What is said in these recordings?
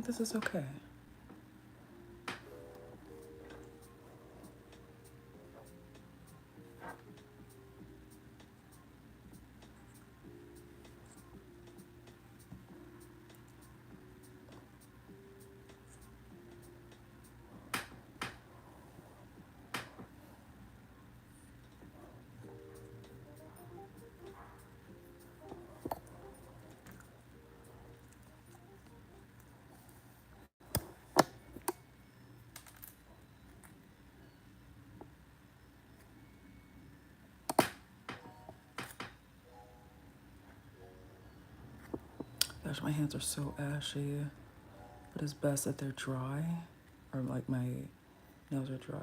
think this is okay. Gosh, my hands are so ashy, but it's best that they're dry, or like my nails are dry.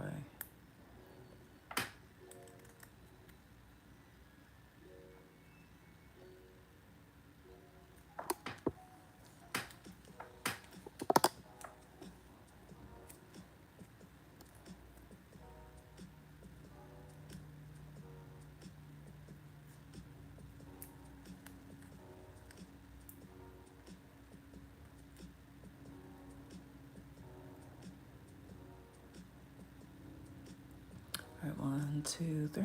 All right, 1, 2, 3.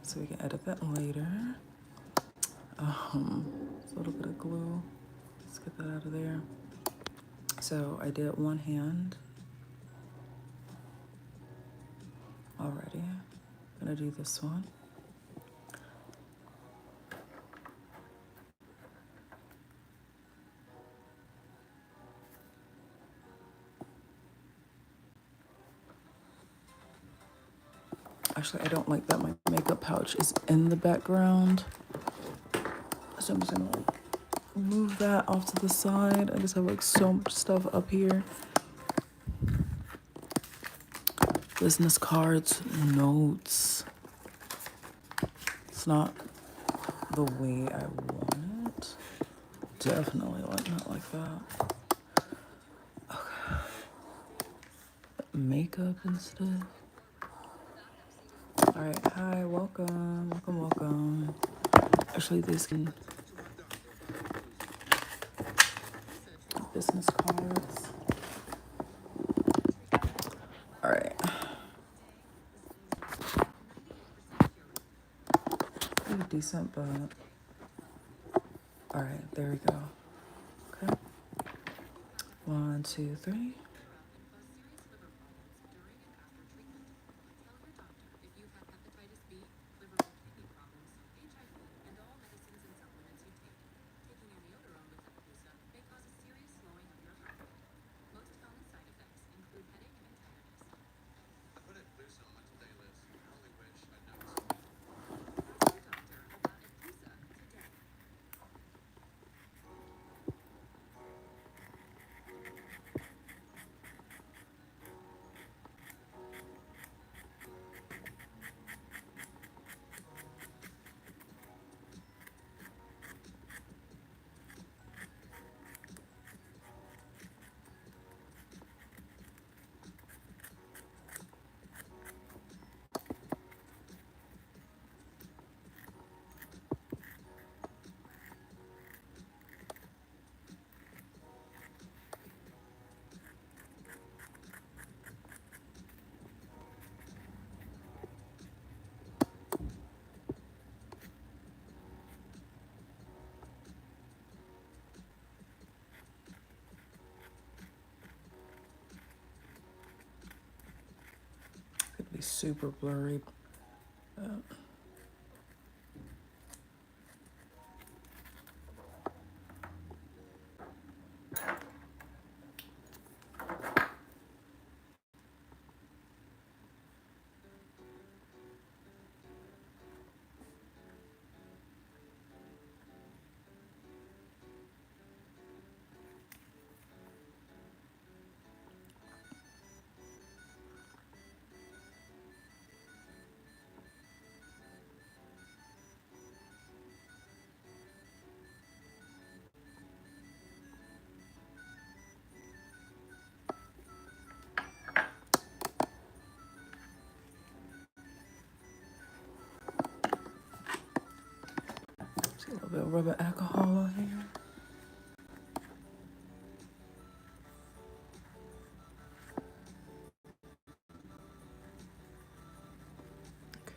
So we can edit that later. A little bit of glue. Let's get that out of there. So I did one hand already. I'm gonna do this one. Actually, I don't like that my makeup pouch is in the background. So I'm just gonna like move that off to the side. I just have like so much stuff up here. Business cards, notes. It's not the way I want it. Definitely like not like that. Okay. Makeup and stuff. All right, hi, welcome, welcome, welcome. Actually, these can business cards. All right. Pretty decent, but all right, there we go. Okay. 1, 2, 3. Could be super blurry. bit of rubbing alcohol on here. Okay.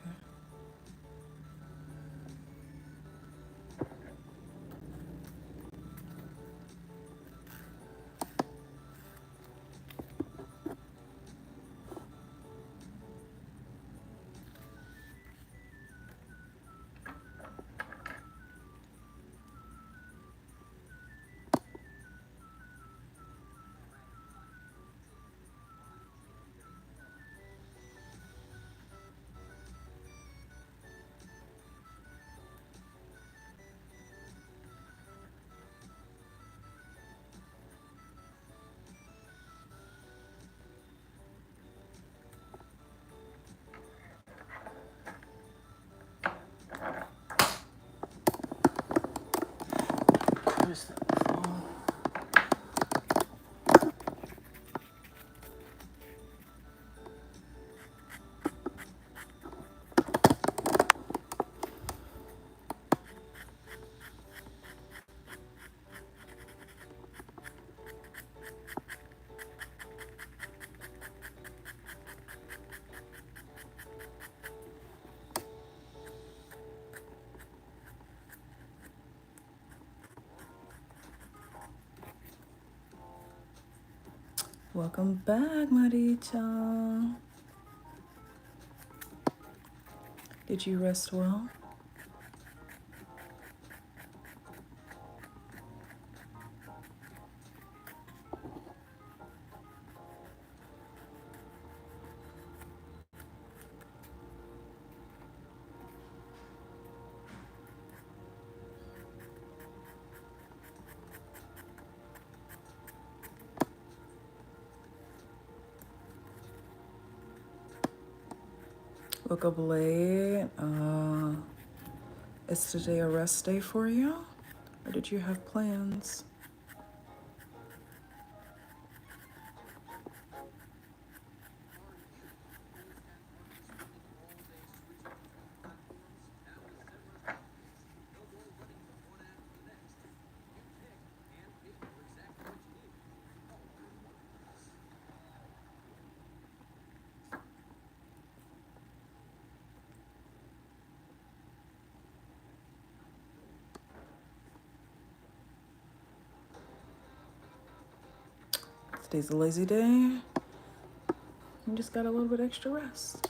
Where's that phone? Welcome back, Maricha. Did you rest well? Woke up late. Is today a rest day for you? Or did you have plans? Today's a lazy day. You just got a little bit extra rest.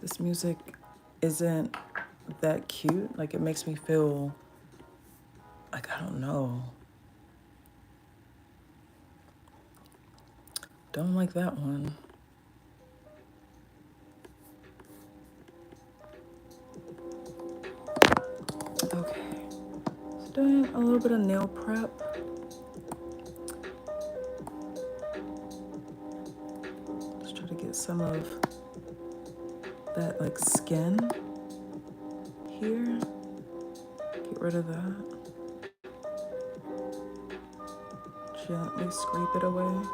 This music isn't that cute. Like, it makes me feel like, I don't know. Don't like that one. Okay. So doing a little bit of nail prep. Just try to get some of that like skin here. Get rid of that. Gently scrape it away.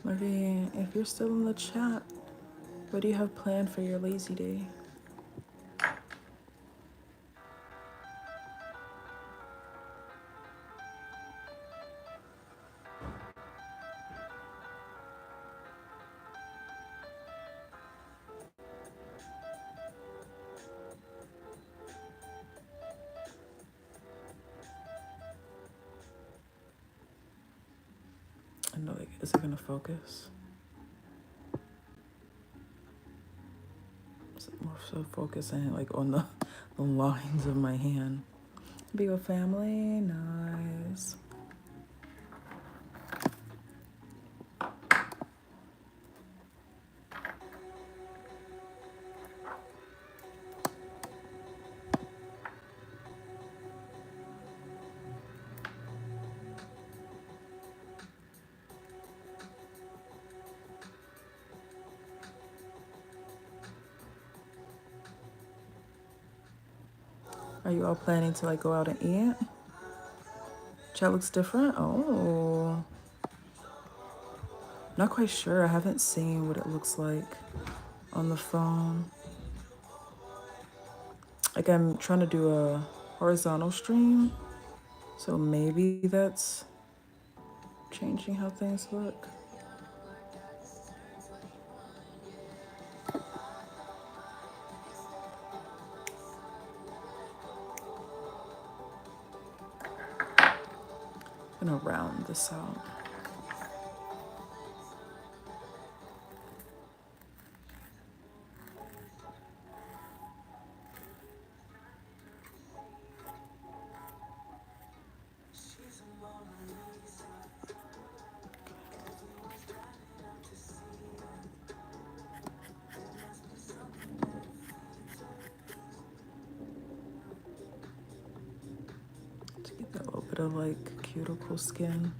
Maybe if you're still in the chat, what do you have planned for your lazy day? know, like, is it gonna focus? Is it more so focusing like on the lines of my hand? Be with family, nice. Are you all planning to like go out and eat? Chat looks different. Oh, not quite sure. I haven't seen what it looks like on the phone. Like I'm trying to do a horizontal stream, so maybe that's changing how things look. I'm gonna round this out. To get that little bit of like cuticle skin.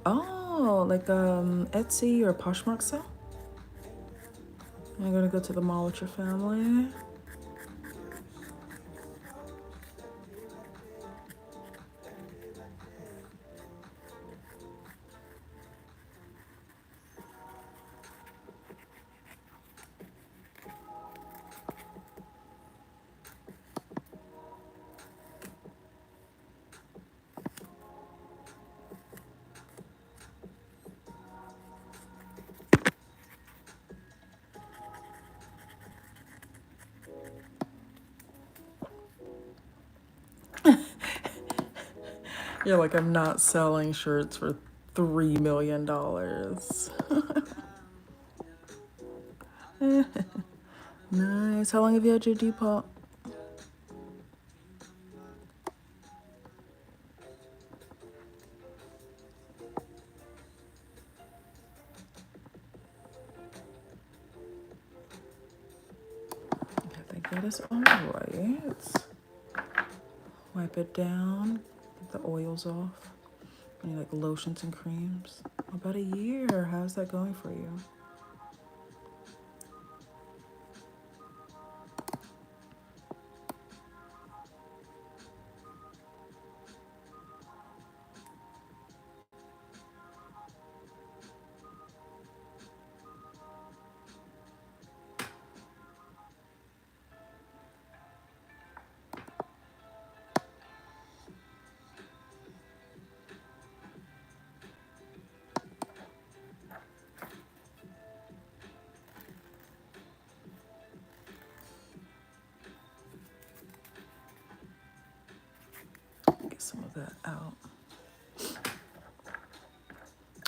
Oh, like Etsy or Poshmark sale? You're gonna go to the mall with your family? You're like, I'm not selling shirts for $3 million. Nice. How long have you had your Depop? I think that is all right. Wipe it down. Get the oils off. Any like lotions and creams? About a year. How's that going for you? Get some of that out.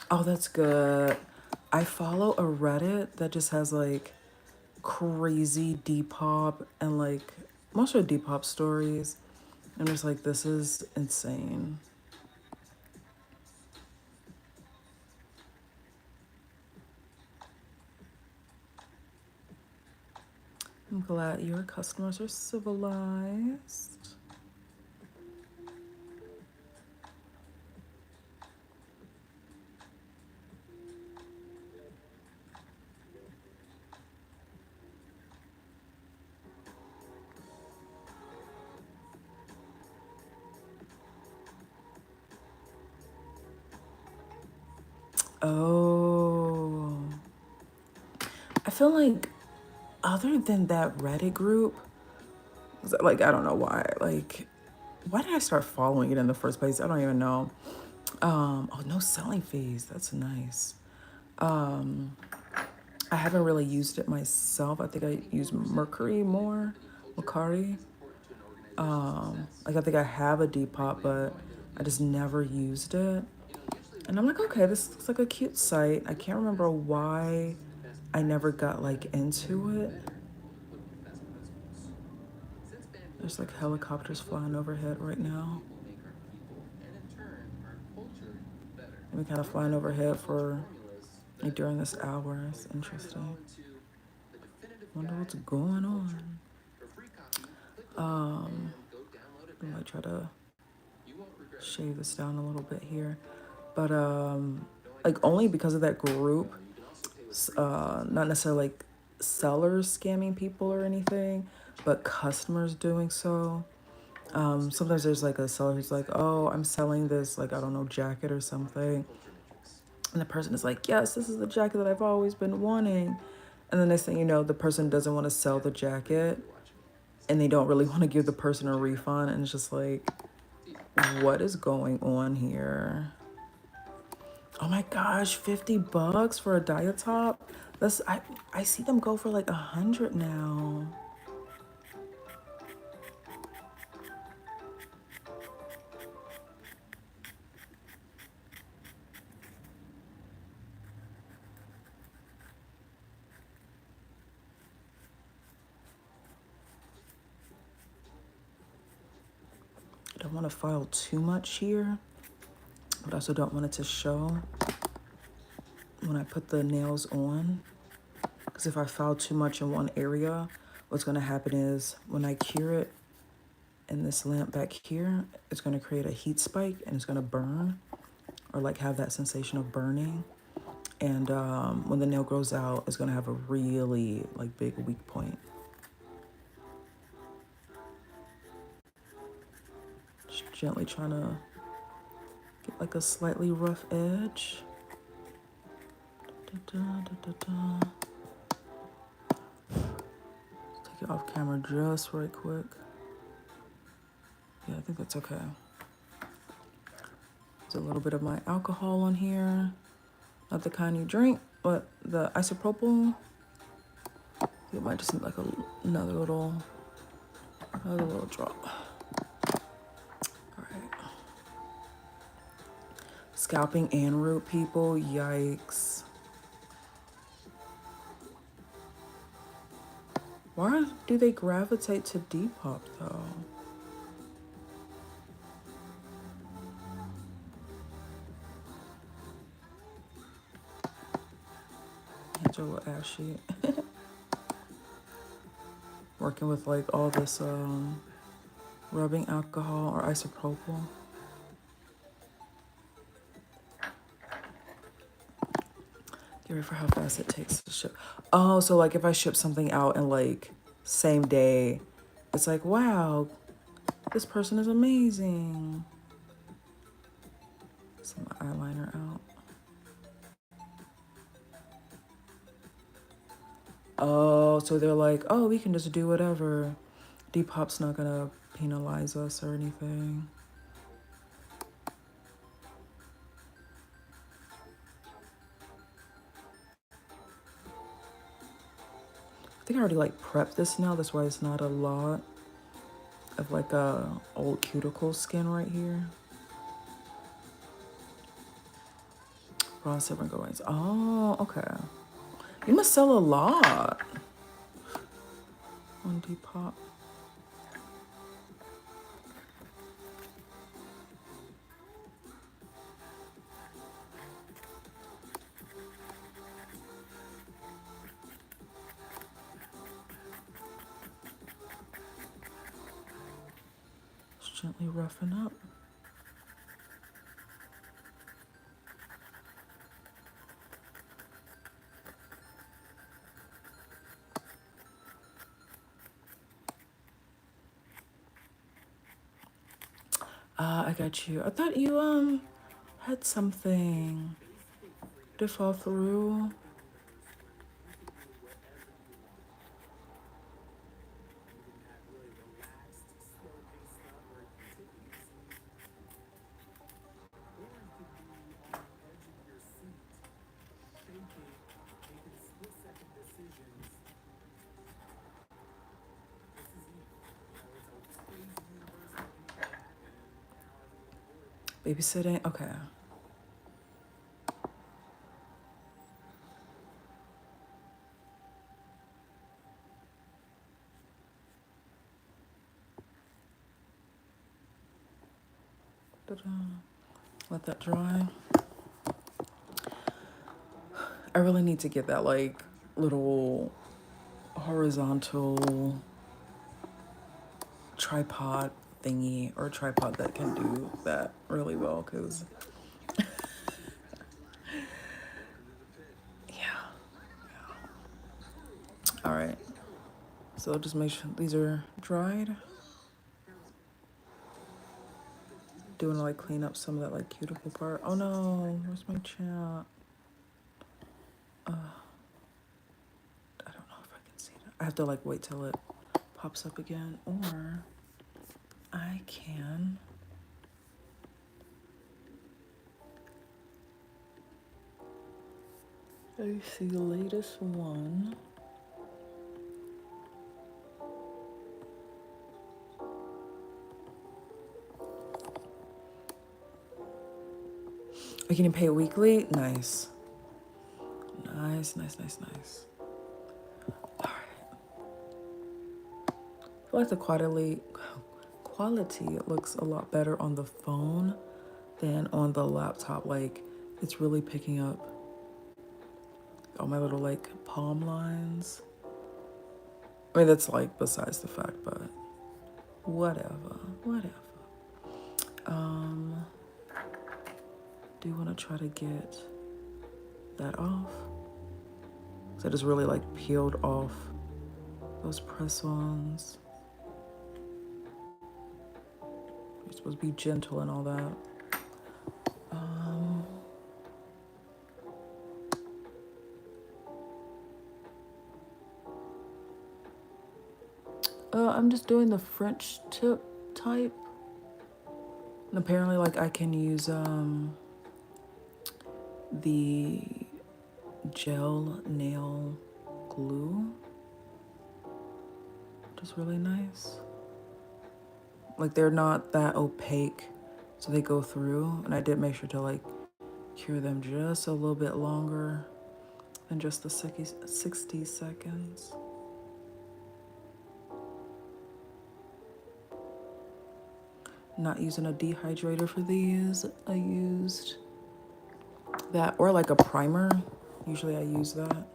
Oh, that's good. I follow a Reddit that just has like crazy Depop and like most of Depop stories. I'm just like, this is insane. I'm glad your customers are civilized. Oh, I feel like other than that Reddit group, like, I don't know why. Like, why did I start following it in the first place? I don't even know. Oh, no selling fees. That's nice. Um, I haven't really used it myself. I think I use Mercury more, Mercari. Like I think I have a Depop, but I just never used it. And I'm like, okay, this looks like a cute site. I can't remember why I never got like into it. There's like helicopters flying overhead right now. We're kind of flying overhead for like during this hour. It's interesting. Wonder what's going on. I might try to shave this down a little bit here, but like only because of that group, not necessarily like sellers scamming people or anything, but customers doing so. Sometimes there's like a seller who's like, oh, I'm selling this, like, I don't know, jacket or something. And the person is like, yes, this is the jacket that I've always been wanting. And the next thing you know, the person doesn't want to sell the jacket and they don't really want to give the person a refund. And it's just like, what is going on here? Oh my gosh, $50 for a diet top? I see them go for like 100 now. I don't want to file too much here, but I also don't want it to show when I put the nails on. Because if I file too much in one area, what's going to happen is when I cure it in this lamp back here, it's going to create a heat spike and it's going to burn or like have that sensation of burning. And when the nail grows out, it's going to have a really like big weak point. Just gently trying to get like a slightly rough edge. Da, da, da, da. Take it off camera just right quick. Yeah, I think that's okay. There's a little bit of my alcohol on here. Not the kind you drink, but the isopropyl. It might just need like another little drop. All right. Scalping and root people, yikes. Why do they gravitate to Depop though? Hands are a little ashy. Working with like all this rubbing alcohol or isopropyl. Get ready for how fast it takes to ship. Oh, so like if I ship something out in like same day, it's like, wow, this person is amazing. Some eyeliner out. Oh, so they're like, oh, we can just do whatever. Depop's not gonna penalize us or anything. I think I already like prepped this now. That's why it's not a lot of like old cuticle skin right here. Raw silver goings. Oh, okay. You must sell a lot on Depop. Just gently roughing up. I got you. I thought you had something. Did it fall through? Babysitting, okay. Let that dry. I really need to get that like little horizontal tripod thingy, or tripod that can do that really well, because yeah. All right, so just make sure these are dried. Doing like clean up some of that like cuticle part. Oh no, where's my chat? I don't know if I can see that. I have to like wait till it pops up again, or I can. I see the latest one. I can pay weekly. Nice. Nice, nice, nice, nice. All right. I feel like the quality looks a lot better on the phone than on the laptop. Like, it's really picking up all my little like palm lines. I mean, that's like besides the fact, but whatever. Do you want to try to get that off? So I just really like peeled off those press-ons. You're supposed to be gentle and all that. I'm just doing the French tip type. And apparently, like, I can use the gel nail glue, which is really nice. Like, they're not that opaque, so they go through. And I did make sure to like cure them just a little bit longer than just the 60 seconds. Not using a dehydrator for these. I used that, or like a primer. Usually I use that.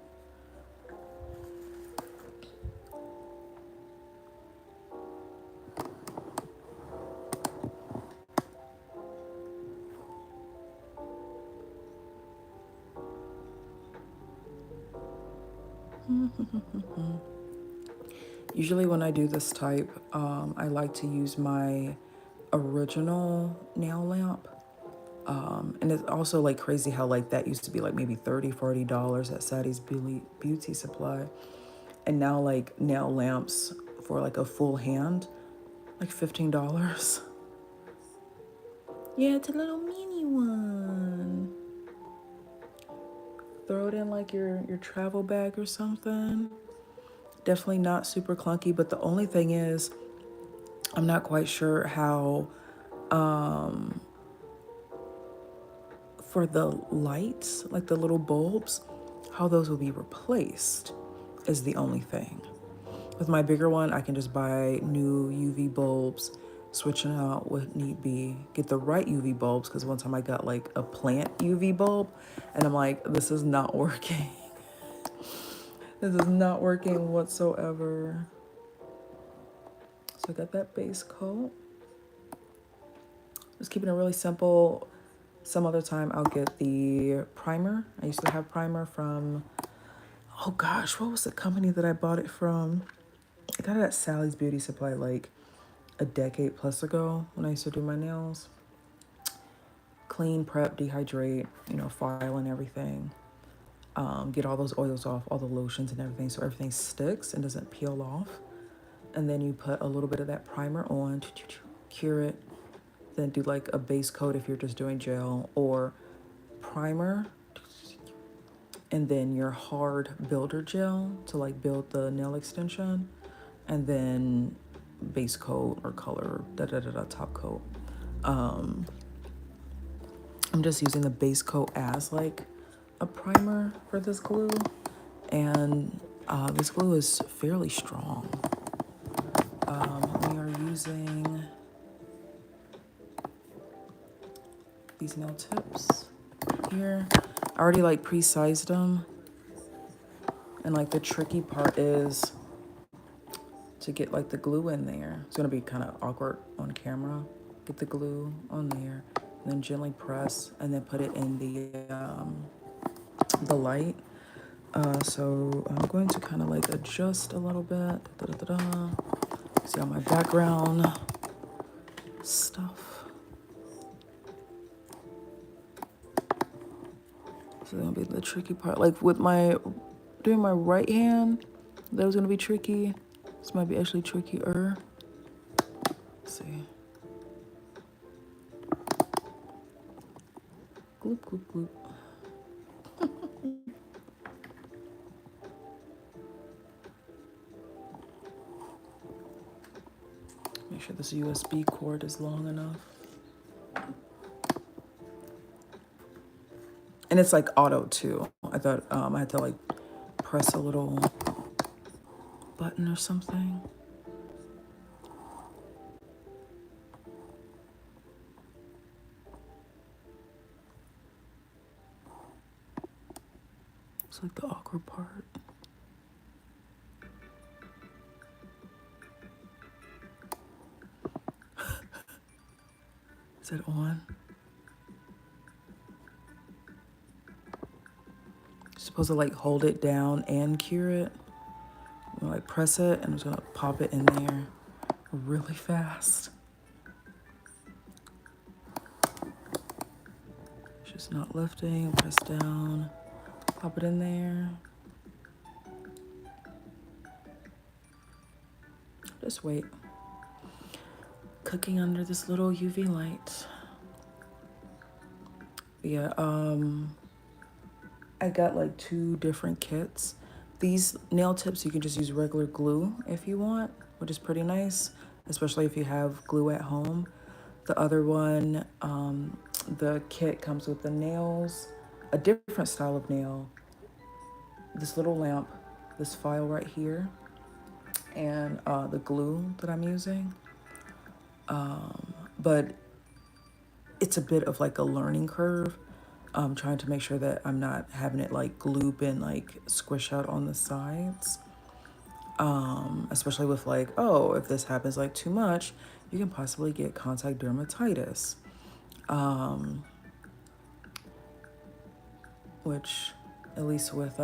Usually when I do this type, I like to use my original nail lamp. And it's also like crazy how like that used to be like maybe $30-$40 at Sadie's Beauty Supply. And now like nail lamps for like a full hand, like $15. Yeah, it's a little mini one. Throw it in like your travel bag or something. Definitely not super clunky, but the only thing is I'm not quite sure how for the lights, like the little bulbs, how those will be replaced is the only thing. With my bigger one, I can just buy new UV bulbs, switching out what need be, get the right UV bulbs, because one time I got like a plant UV bulb and I'm like, this is not working. This is not working whatsoever. So I got that base coat. Just keeping it really simple. Some other time I'll get the primer. I used to have primer from, oh gosh, what was the company that I bought it from? I got it at Sally's Beauty Supply like a decade plus ago when I used to do my nails. Clean, prep, dehydrate, file and everything. Get all those oils off, all the lotions and everything, so everything sticks and doesn't peel off. And then you put a little bit of that primer on, cure it. Then do like a base coat if you're just doing gel, or primer, and then your hard builder gel to like build the nail extension, and then base coat or color, top coat. I'm just using the base coat as like a primer for this glue. And this glue is fairly strong. We are using these nail tips here. I already like pre-sized them. And like the tricky part is to get like the glue in there. It's gonna be kind of awkward on camera. Get the glue on there, and then gently press, and then put it in the light. So I'm going to kind of like adjust a little bit. See all my background stuff. So gonna be the tricky part. Like with doing my right hand, that was gonna be tricky. This might be actually trickier. Let's see. Gloop, gloop, gloop. Make sure this USB cord is long enough. And it's like auto too. I thought I had to like press a little button or something. It's like the awkward part. Is it on? You're supposed to like hold it down and cure it. I'm gonna like press it and I'm just gonna pop it in there really fast. It's just not lifting. Press down, pop it in there. Just wait. Cooking under this little UV light. Yeah, I got like 2 different kits. These nail tips, you can just use regular glue if you want, which is pretty nice, especially if you have glue at home. The other one, the kit comes with the nails, a different style of nail, this little lamp, this file right here, and the glue that I'm using. But it's a bit of like a learning curve. I'm trying to make sure that I'm not having it like gloop and like squish out on the sides. Especially with like, oh, if this happens like too much, you can possibly get contact dermatitis. Which, at least with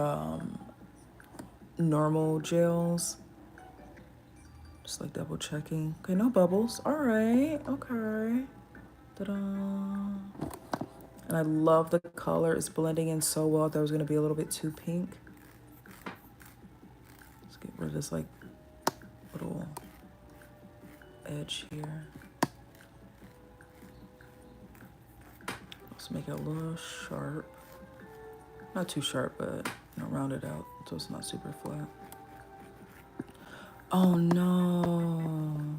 normal gels, just like double checking. Okay, no bubbles. All right, okay. Ta-da. And I love the color. It's blending in so well. I thought it was gonna be a little bit too pink. Let's get rid of this like little edge here. Let's make it a little sharp. Not too sharp, but round it out so it's not super flat. Oh no.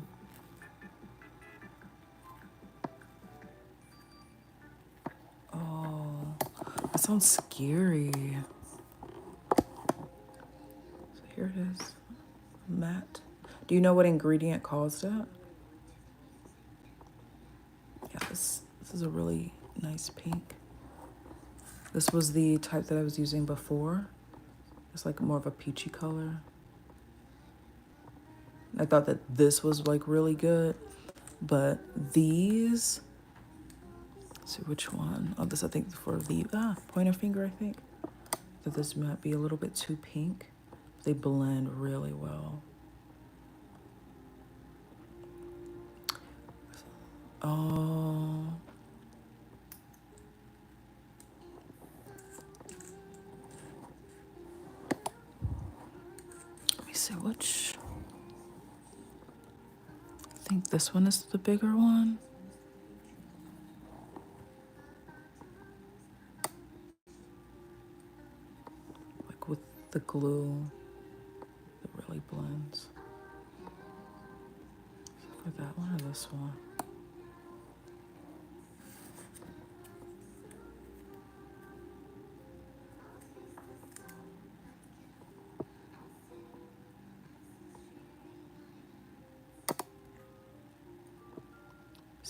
Oh, that sounds scary. So here it is, matte. Do you know what ingredient caused it? Yeah, this is a really nice pink. This was the type that I was using before. It's like more of a peachy color. I thought that this was like really good, but these, let's see which one. Oh, this I think for the pointer finger, I think. That this might be a little bit too pink. They blend really well. Oh. Let me see which. I think this one is the bigger one. Like with the glue, it really blends. For that one or this one?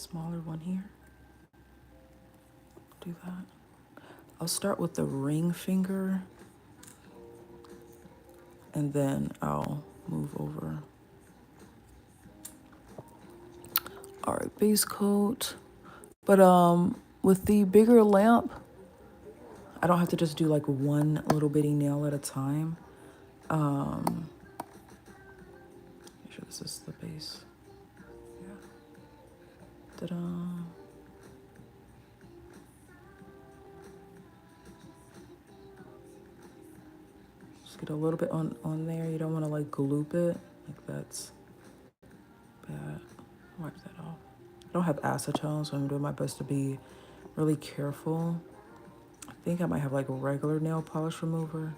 smaller one here. Do that. I'll start with the ring finger and then I'll move over. All right, base coat. But with the bigger lamp, I don't have to just do like one little bitty nail at a time. Make sure this is the base. Yeah. Ta-da. Just get a little bit on there. You don't want to like gloop it. Like that's bad. Wipe that off. I don't have acetone, so I'm doing my best to be really careful. I think I might have like a regular nail polish remover,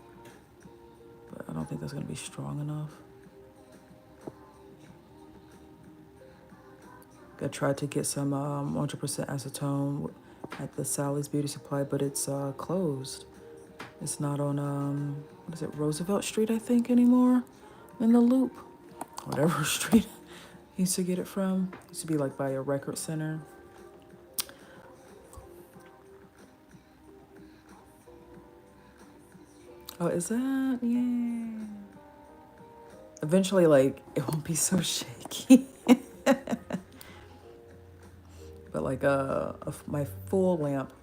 but I don't think that's gonna be strong enough. I tried to get some 100% acetone at the Sally's Beauty Supply, but it's closed. It's not on, what is it, Roosevelt Street, I think, anymore, in the Loop. Whatever street I used to get it from. It used to be like by a record center. Oh, is that? Yeah. Eventually, like, it won't be so shaky. But like my full lamp,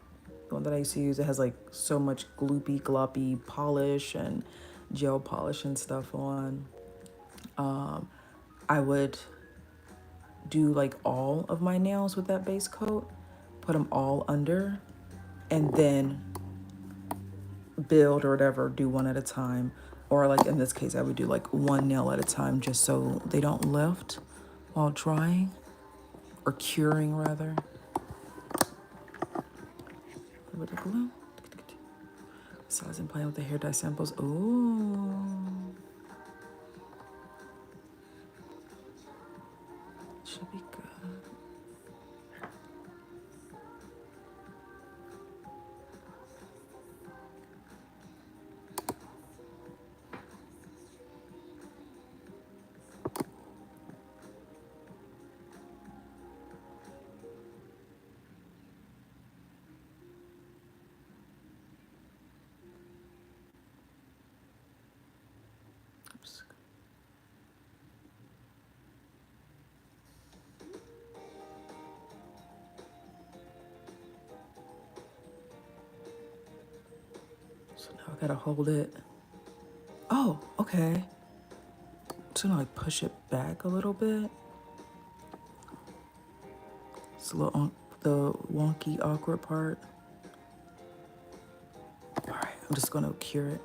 the one that I used to use, it has like so much gloopy, gloppy polish and gel polish and stuff on. I would do like all of my nails with that base coat, put them all under, and then build or whatever, do one at a time. Or like in this case, I would do like one nail at a time just so they don't lift while drying, or curing rather. A little bit of glue. Size and playing with the hair dye samples. Ooh. Should be good. Oops. So now I gotta hold it. Oh, okay. So now like push it back a little bit. It's a little the wonky, awkward part. All right, I'm just gonna cure it.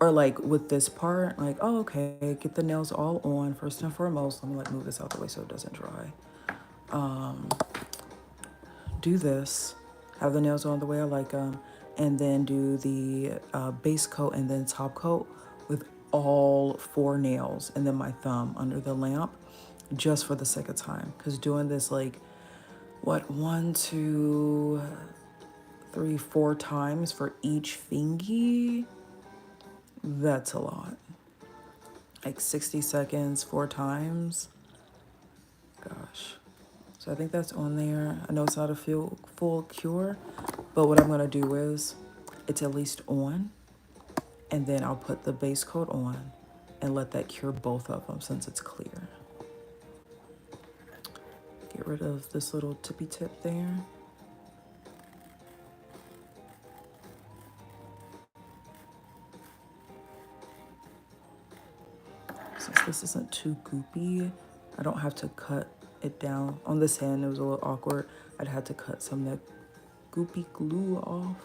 Or like with this part, like, oh, okay, get the nails all on first and foremost. Let me like move this out the way so it doesn't dry. Do this, have the nails on the way I like them, and then do the base coat and then top coat with all 4 nails and then my thumb under the lamp, just for the sake of time. Because doing this like, what, 1, 2, 3, 4 times for each fingy, that's a lot. Like 60 seconds, 4 times. Gosh. So I think that's on there. I know it's not a full cure, but what I'm gonna do is, it's at least on, and then I'll put the base coat on and let that cure both of them since it's clear. Get rid of this little tippy tip there. Since this isn't too goopy, I don't have to cut it down. On this hand, it was a little awkward. I'd had to cut some of that goopy glue off.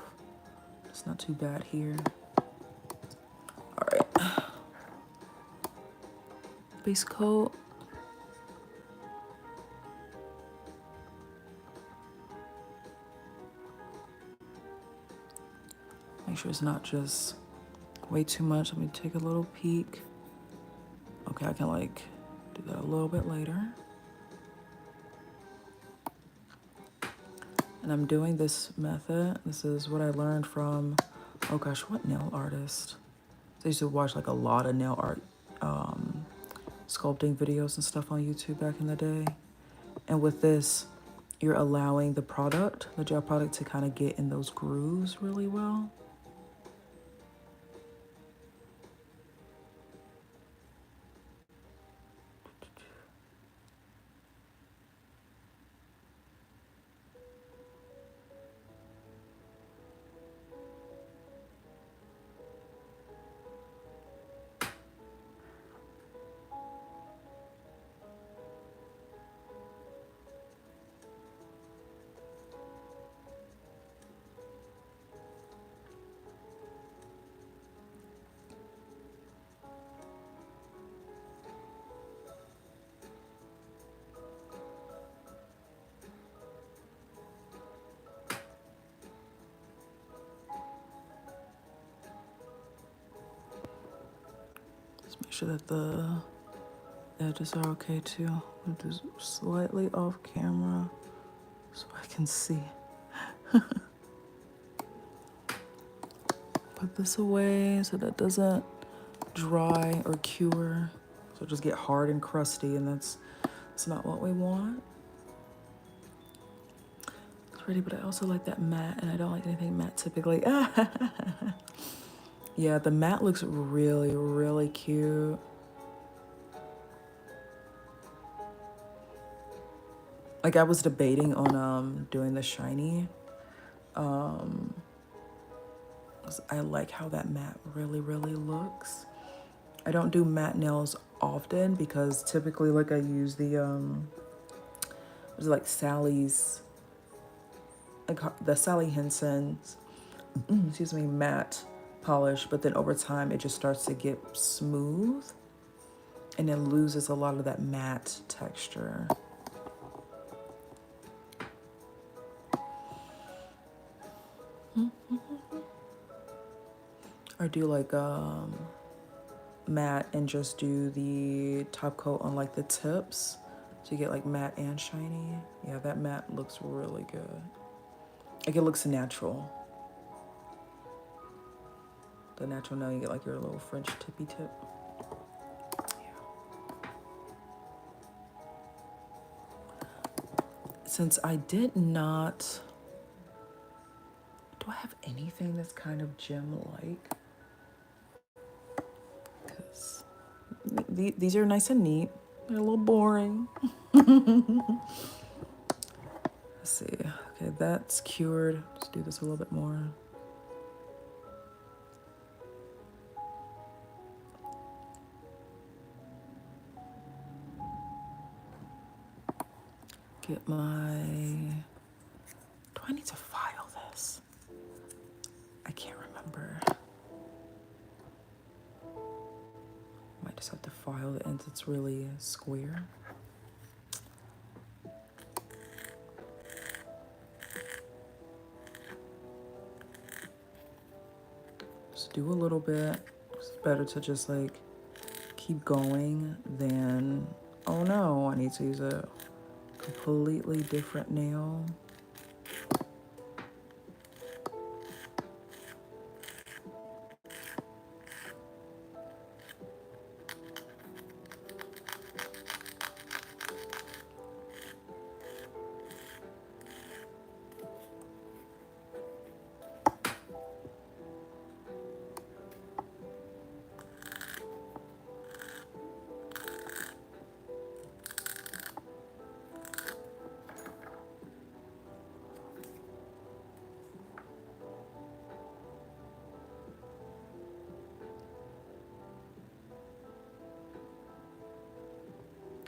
It's not too bad here. All right. Base coat. Make sure it's not just way too much. Let me take a little peek. Okay, I can like do that a little bit later. And I'm doing this method. This is what I learned from, oh gosh, what nail artist? I used to watch like a lot of nail art sculpting videos and stuff on YouTube back in the day. And with this, you're allowing the product, the gel product, to kind of get in those grooves really well. Just make sure that the edges are okay too. I'm just slightly off camera so I can see. Put this away so that doesn't dry or cure. So just get hard and crusty, and that's not what we want. It's pretty, but I also like that matte, and I don't like anything matte typically. Yeah, the matte looks really, really cute. Like I was debating on doing the shiny. I like how that matte really, really looks. I don't do matte nails often because typically like I use the was it like Sally's, like the Sally Henson's excuse me, matte polish, but then over time it just starts to get smooth and it loses a lot of that matte texture. Or do like matte and just do the top coat on like the tips so you get like matte and shiny. Yeah, that matte looks really good. Like it looks natural. The natural nail, you get like your little French tippy tip. Yeah. Since I did not, do I have anything that's kind of gem-like? Because these are nice and neat. They're a little boring. Let's see. Okay, that's cured. Let's do this a little bit more. Get my... Do I need to file this? I can't remember. Might just have to file the ends. It's really square. Just do a little bit. It's better to just like keep going than, oh no, I need to use a completely different nail.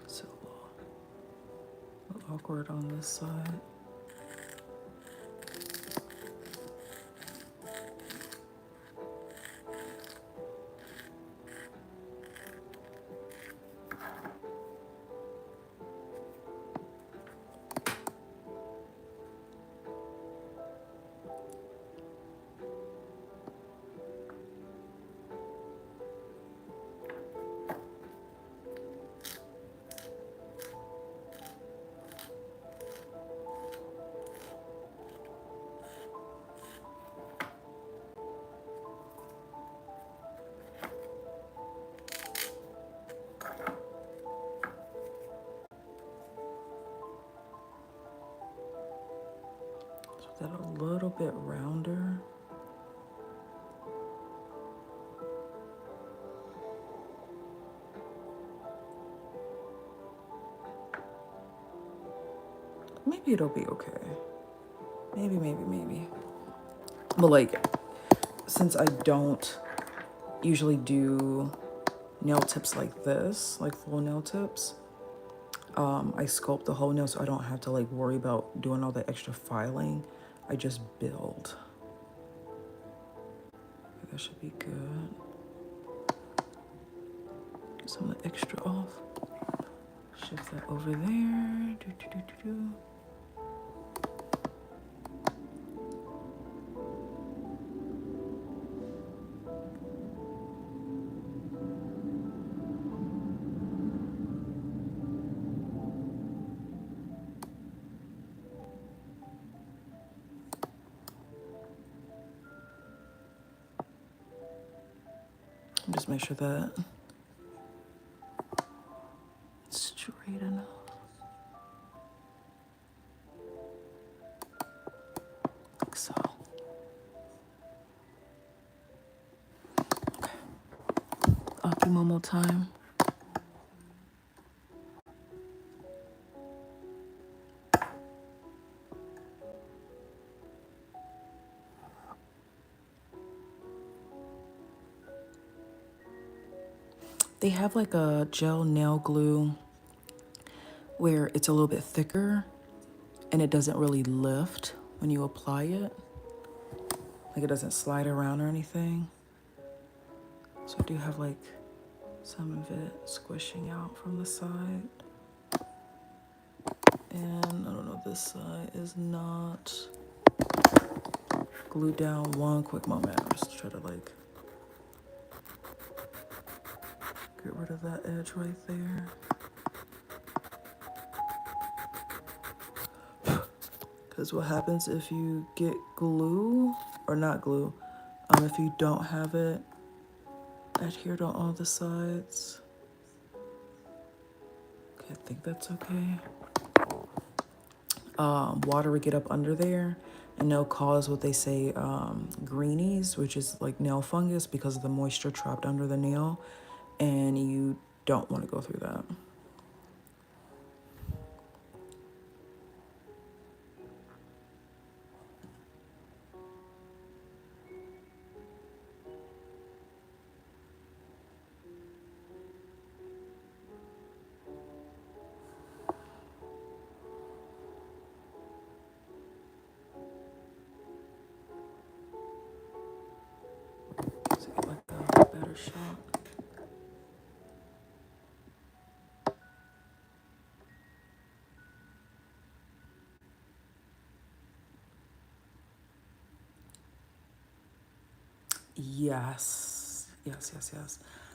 So a little awkward on this side. that a little bit rounder. Maybe it'll be okay. Maybe. But like, since I don't usually do nail tips like this, like full nail tips, I sculpt the whole nail so I don't have to like worry about doing all the extra filing. I just build. That should be good. Get some of the extra off. Shift that over there. Just make sure that it's straight enough. Like so. Okay. Akimomo time. They have like a gel nail glue where it's a little bit thicker and it doesn't really lift when you apply it. Like it doesn't slide around or anything. So I do have like some of it squishing out from the side. And I don't know, this side is not glued down. One quick moment. I'm just trying to like get rid of that edge right there. Because what happens if you get glue, or not glue, if you don't have it adhered on all the sides. Okay, I think that's okay. Water would get up under there and they'll cause what they say greenies, which is like nail fungus because of the moisture trapped under the nail, and you don't want to go through that. So get like a better shot. Yes.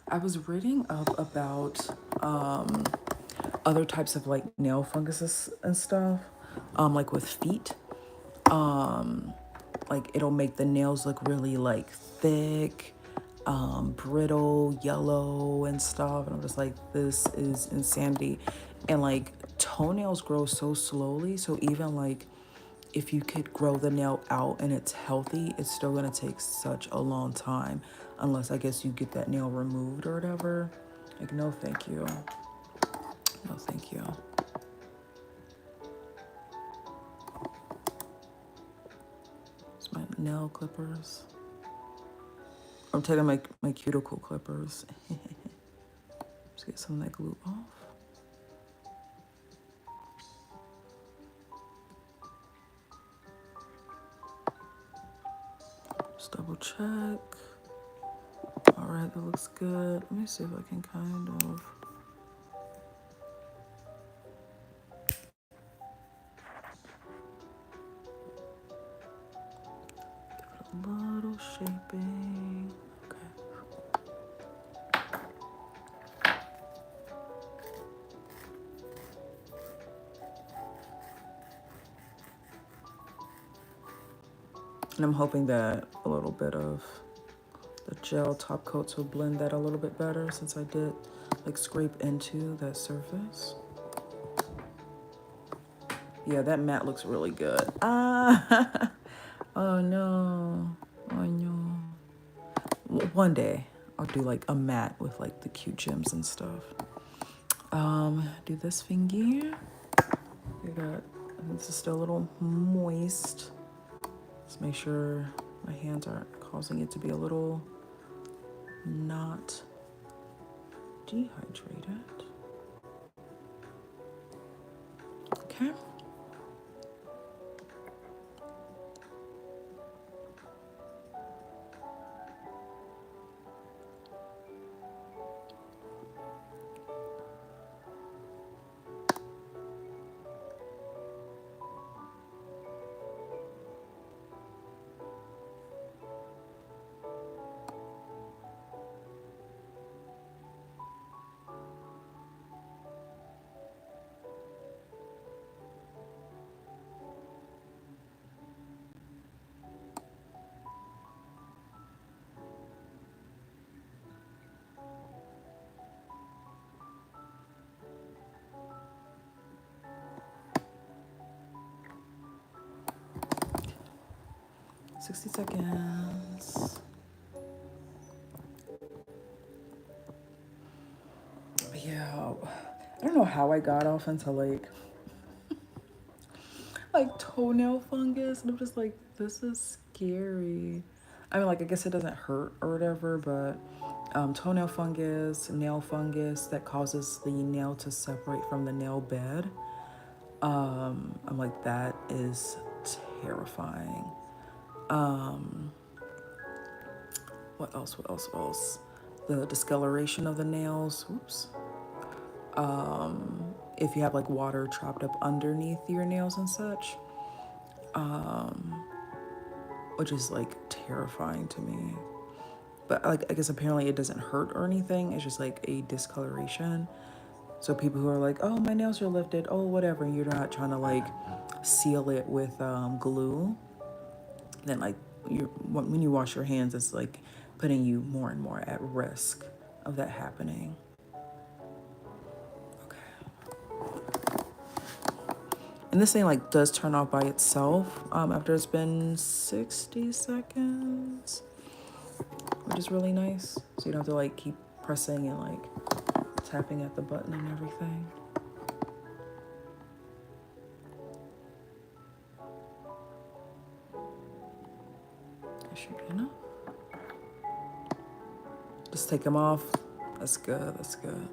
I was reading up about other types of like nail funguses and stuff, like with feet. Like it'll make the nails look really like thick, brittle, yellow and stuff. And I'm just like, this is insanity. And like toenails grow so slowly. So even like if you could grow the nail out and it's healthy, it's still gonna take such a long time. Unless I guess you get that nail removed or whatever. Like, no, thank you. No, thank you. It's my nail clippers. I'm taking my cuticle clippers. Just get some of that glue off. Just double check. All right, that looks good. Let me see if I can kind of. Give it a little shaping. Okay. And I'm hoping that a little bit of the gel top coats will blend that a little bit better since I did like scrape into that surface. Yeah, that matte looks really good. Ah, oh no, oh no. One day I'll do like a matte with like the cute gems and stuff. Do this thingy. I got, this is still a little moist. Let's make sure my hands aren't causing it to be a little not dehydrated. Okay. Sixty seconds. Yeah, I don't know how I got off into like toenail fungus, and I'm just like, this is scary. I mean, like, I guess it doesn't hurt or whatever, but toenail fungus, nail fungus that causes the nail to separate from the nail bed. I'm like, that is terrifying. What else? What else? What else? The discoloration of the nails. Oops. If you have like water trapped up underneath your nails and such, which is like terrifying to me. But like, I guess apparently it doesn't hurt or anything. It's just like a discoloration. So people who are like, oh, my nails are lifted, oh, whatever, and you're not trying to like seal it with glue, then like when you wash your hands, it's like putting you more and more at risk of that happening. Okay. And this thing like does turn off by itself after it's been 60 seconds, which is really nice. So you don't have to like keep pressing and like tapping at the button and everything. That should be enough. Just take them off. That's good, that's good.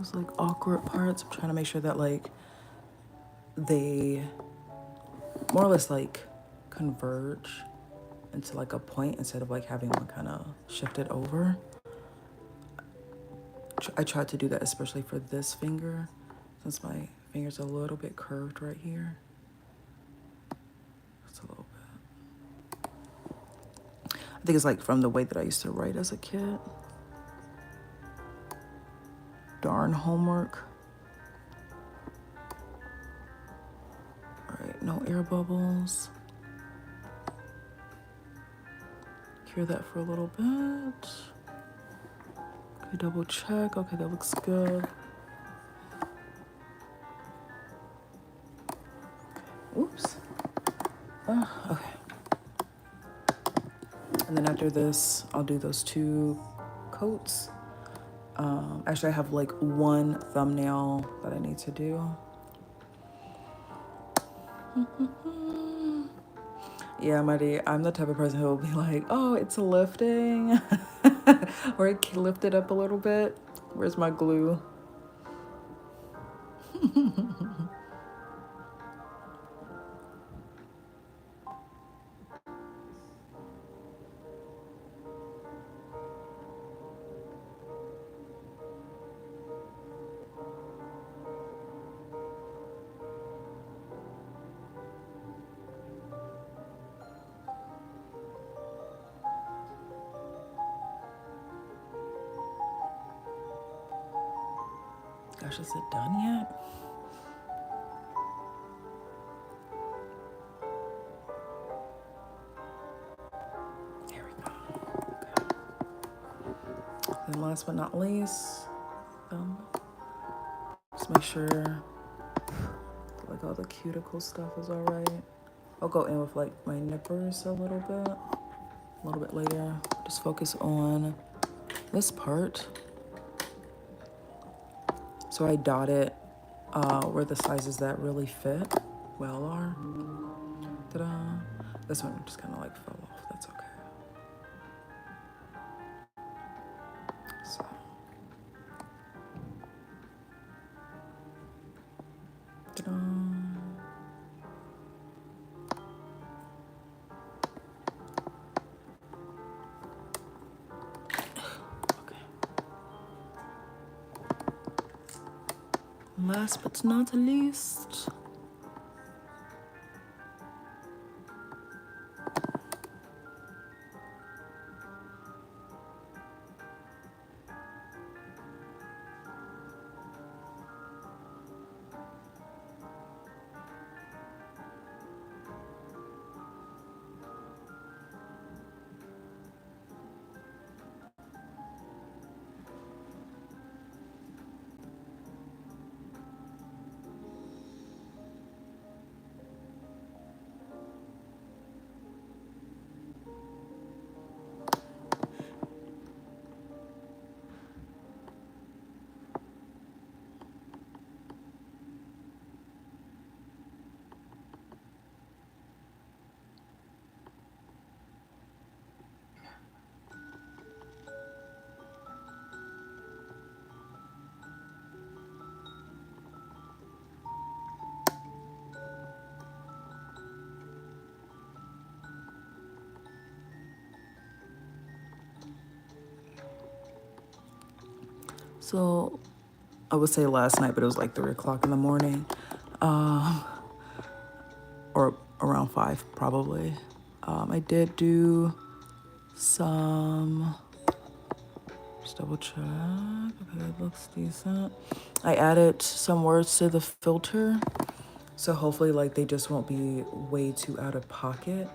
Those like awkward parts, I'm trying to make sure that like they more or less like converge into like a point instead of like having one kind of shifted over. I tried to do that especially for this finger since my finger's a little bit curved right here. Just a little bit. I think it's like from the way that I used to write as a kid. Darn homework. All right, no air bubbles. Cure that for a little bit. Okay, double check. Okay, that looks good. Oops. Okay. And then after this, I'll do those 2 coats. Actually, I have like 1 thumbnail that I need to do. Yeah, Maddie, I'm the type of person who will be like, oh, it's lifting. Or it lifted up a little bit. Where's my glue? gosh, is it done yet? There we go. Okay. And last but not least, just make sure like all the cuticle stuff is all right. I'll go in with like my nippers a little bit later. Just focus on this part. So I dot it where the sizes that really fit well are. Ta-da! This one just kind of like fell off. That's okay. So. Ta-da! Last but not least, so I would say last night, but it was like 3 o'clock in the morning, or around 5 probably. I did do some, just double check. Okay, it looks decent. I added some words to the filter, so hopefully like they just won't be way too out of pocket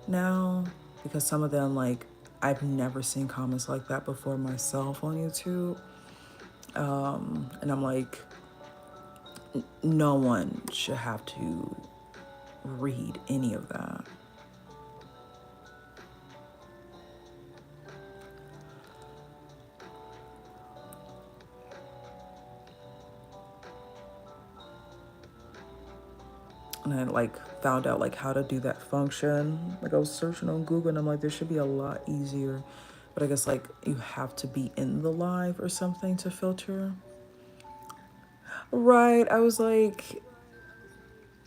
now, because some of them, like, I've never seen comments like that before myself on YouTube. And I'm like, no one should have to read any of that. And I like found out like how to do that function. Like I was searching on Google and I'm like, this should be a lot easier. But I guess like you have to be in the live or something to filter. Right. I was like,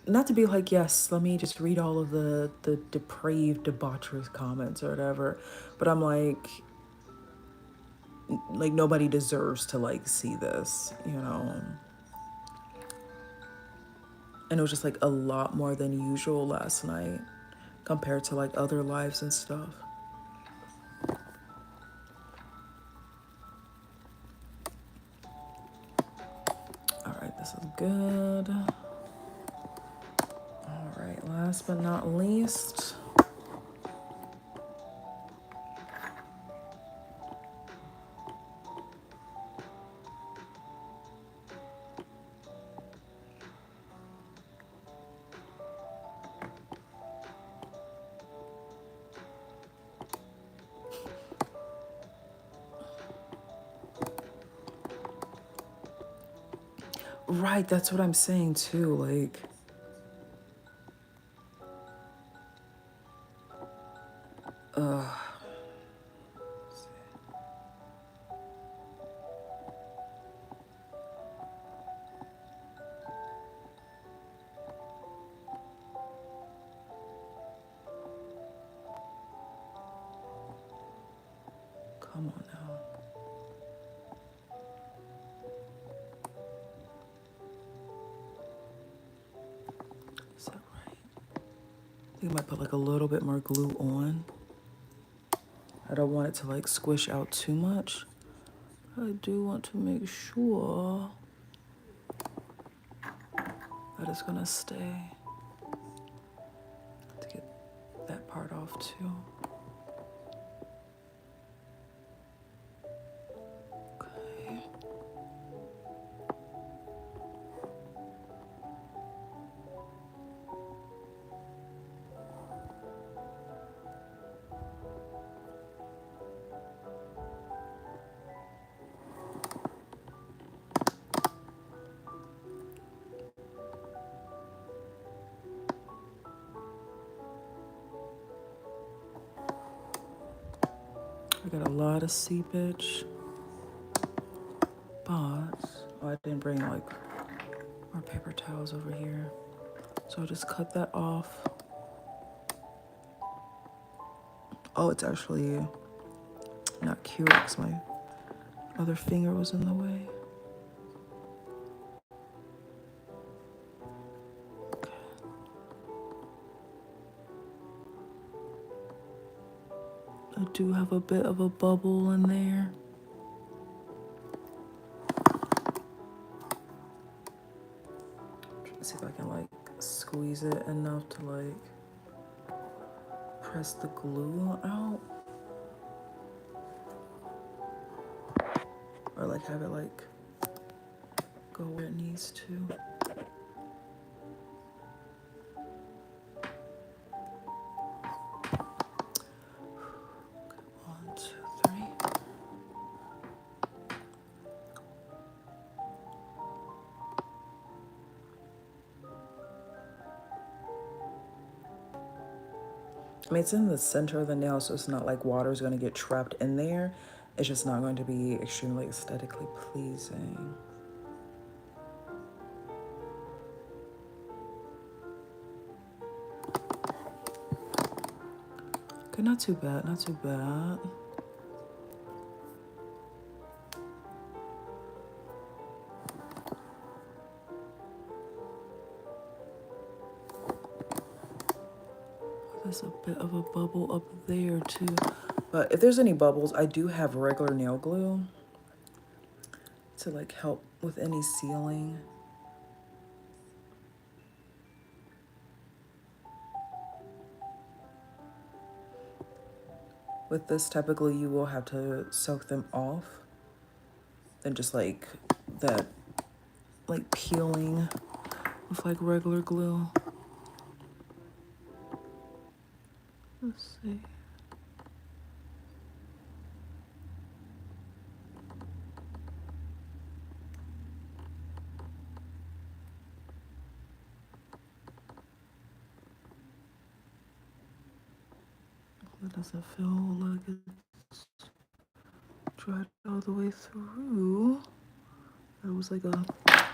not to be like, yes, let me just read all of the depraved, debaucherous comments or whatever. But I'm like nobody deserves to like see this, you know? And it was just like a lot more than usual last night compared to like other lives and stuff. All right, this is good. All right, last but not least. Right, that's what I'm saying too, like. Come on now. Is that right? I think I might put like a little bit more glue on. I don't want it to like squish out too much. I do want to make sure That is gonna stay to get that part off too. Okay. We got a lot of seepage, but oh, I didn't bring like more paper towels over here. So I'll just cut that off. Oh, it's actually not cute because my other finger was in the way. Okay. I do have a bit of a bubble in there. Let's see if I can like squeeze it enough to like press the glue out. Or like have it like go where it needs to. One, two, three. I mean, it's in the center of the nail, so it's not like water is going to get trapped in there. It's just not going to be extremely aesthetically pleasing. Okay, not too bad, not too bad. There's a bit of a bubble up there too. But if there's any bubbles, I do have regular nail glue to like help with any sealing. With this type of glue, you will have to soak them off. Then just like that, like peeling with like regular glue. Let's see. It doesn't feel like it's dried all the way through. It was like a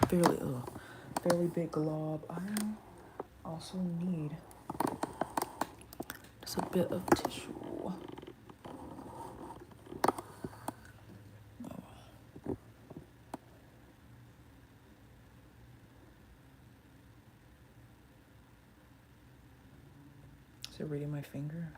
fairly big glob. I also need just a bit of tissue. Is it reading my finger?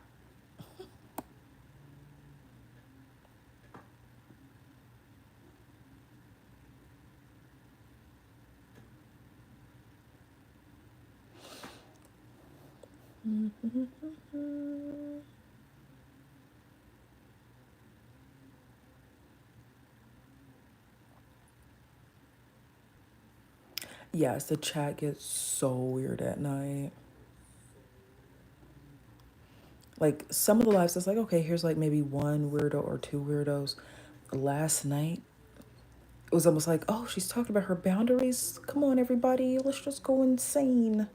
Yes, the chat gets so weird at night. Like some of the lives, it's like, okay, here's like maybe one weirdo or two weirdos. Last night, it was almost like, oh, she's talking about her boundaries. Come on, everybody, let's just go insane.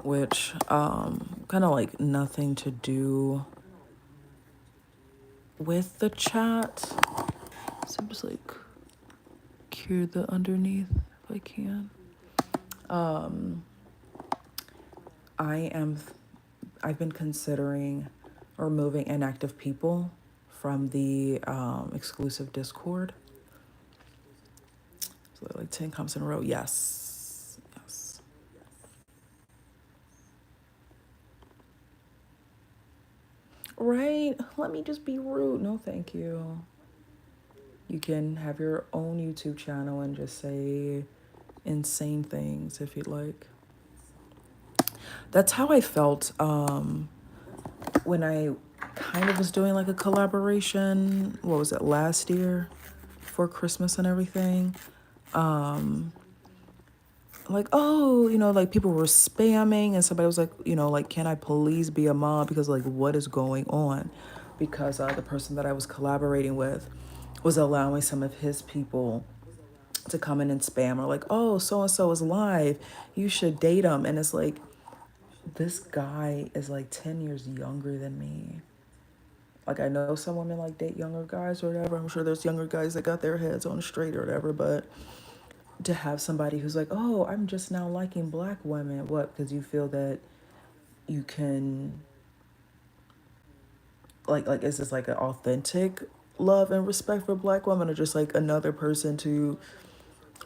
Which, kind of like nothing to do with the chat. So I'm just like cure the underneath if I can. I've been considering removing inactive people from the exclusive Discord. So like 10 comments in a row. Yes. Yes. Right? Let me just be rude. No, thank you. You can have your own YouTube channel and just say insane things if you'd like. That's how I felt when I kind of was doing like a collaboration. What was it, last year for Christmas and everything? Like, oh, like people were spamming and somebody was like, like, can I please be a mom? Because like, what is going on? Because the person that I was collaborating with was allowing some of his people to come in and spam or like, oh, so-and-so is live. You should date him. And it's like, this guy is like 10 years younger than me. Like, I know some women like date younger guys or whatever. I'm sure there's younger guys that got their heads on straight or whatever, but to have somebody who's like, oh, I'm just now liking black women. What? Because you feel that you can, like, is this like an authentic love and respect for black women or just like another person to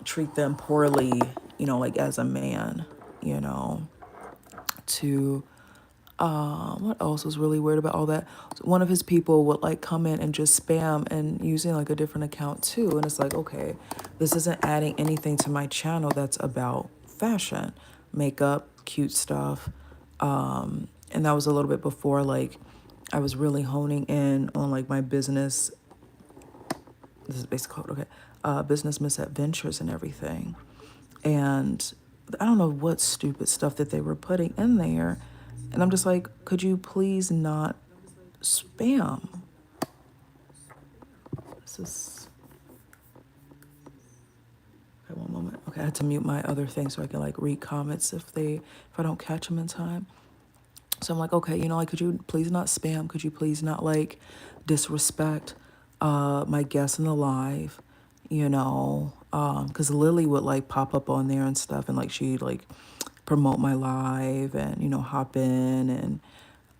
treat them poorly, like as a man, to what else was really weird about all that? One of his people would like come in and just spam and using like a different account too. And it's like, okay, this isn't adding anything to my channel that's about fashion, makeup, cute stuff. And that was a little bit before like I was really honing in on like my business. This is basically code, okay. Business misadventures and everything. And I don't know what stupid stuff that they were putting in there. And I'm just like, could you please not spam? This is... Okay, one moment. Okay, I had to mute my other thing so I can like read comments if I don't catch them in time. So I'm like, okay, like, could you please not spam? Could you please not like disrespect my guests in the live? Because Lily would like pop up on there and stuff, and like she'd like promote my live and hop in and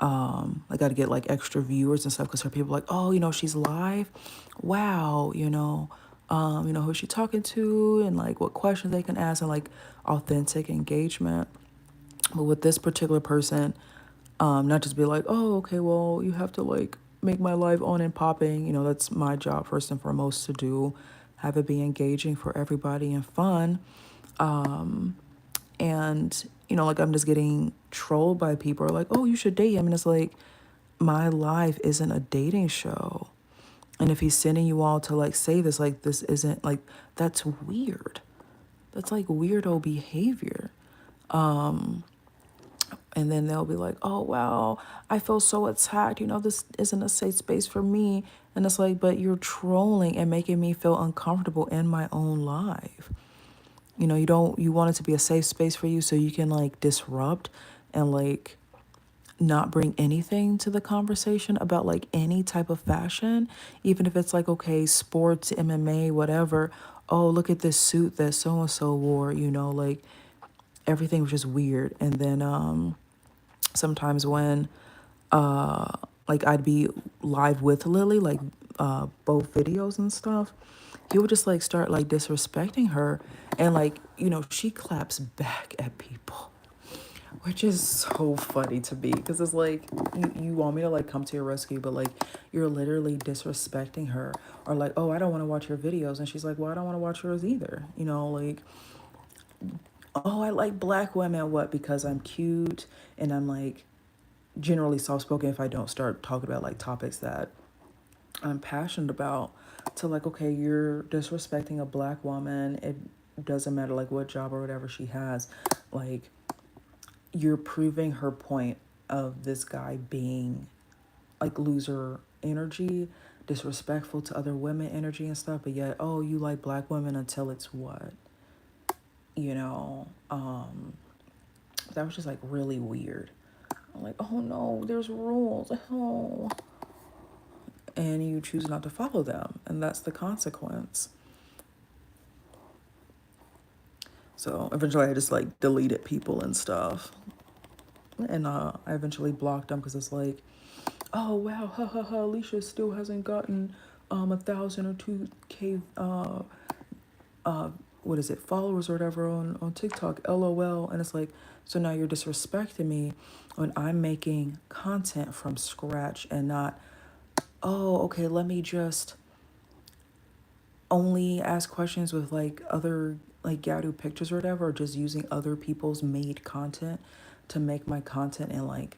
I got to get like extra viewers and stuff because her people are like, oh, she's live, wow, who's she talking to and like what questions they can ask and like authentic engagement. But with this particular person, not just be like, oh, okay, well, you have to like make my live on and popping. That's my job first and foremost to do. Have it be engaging for everybody and fun. And, like I'm just getting trolled by people like, oh, you should date him. And it's like, my life isn't a dating show. And if he's sending you all to like say this, like this isn't like, that's weird. That's like weirdo behavior. And then they'll be like, oh, wow, I feel so attacked. This isn't a safe space for me. And it's like, but you're trolling and making me feel uncomfortable in my own life. You want it to be a safe space for you so you can like disrupt and like not bring anything to the conversation about like any type of fashion, even if it's like, okay, sports, MMA, whatever. Oh, look at this suit that so-and-so wore, like everything was just weird. And then sometimes when like I'd be live with Lily, like both videos and stuff, he would just like start like disrespecting her and like, she claps back at people, which is so funny to me because it's like you want me to like come to your rescue, but like you're literally disrespecting her. Or like, oh, I don't want to watch your videos, and she's like, well, I don't want to watch yours either, like, oh, I like black women. What? Because I'm cute and I'm like generally soft-spoken if I don't start talking about like topics that I'm passionate about. To like, okay, you're disrespecting a black woman. It doesn't matter like what job or whatever she has. Like, you're proving her point of this guy being like loser energy, disrespectful to other women energy and stuff. But yet, oh, you like black women until it's what? That was just like really weird. I'm like, oh no, there's rules. Oh. And you choose not to follow them. And that's the consequence. So eventually I just like deleted people and stuff. And I eventually blocked them because it's like, oh wow, ha ha ha, Lisha still hasn't gotten 1,000 or 2K what is it, followers or whatever on TikTok, LOL. And it's like, so now you're disrespecting me when I'm making content from scratch and not, oh, okay, let me just only ask questions with like other like Gaadu pictures or whatever, or just using other people's made content to make my content. And like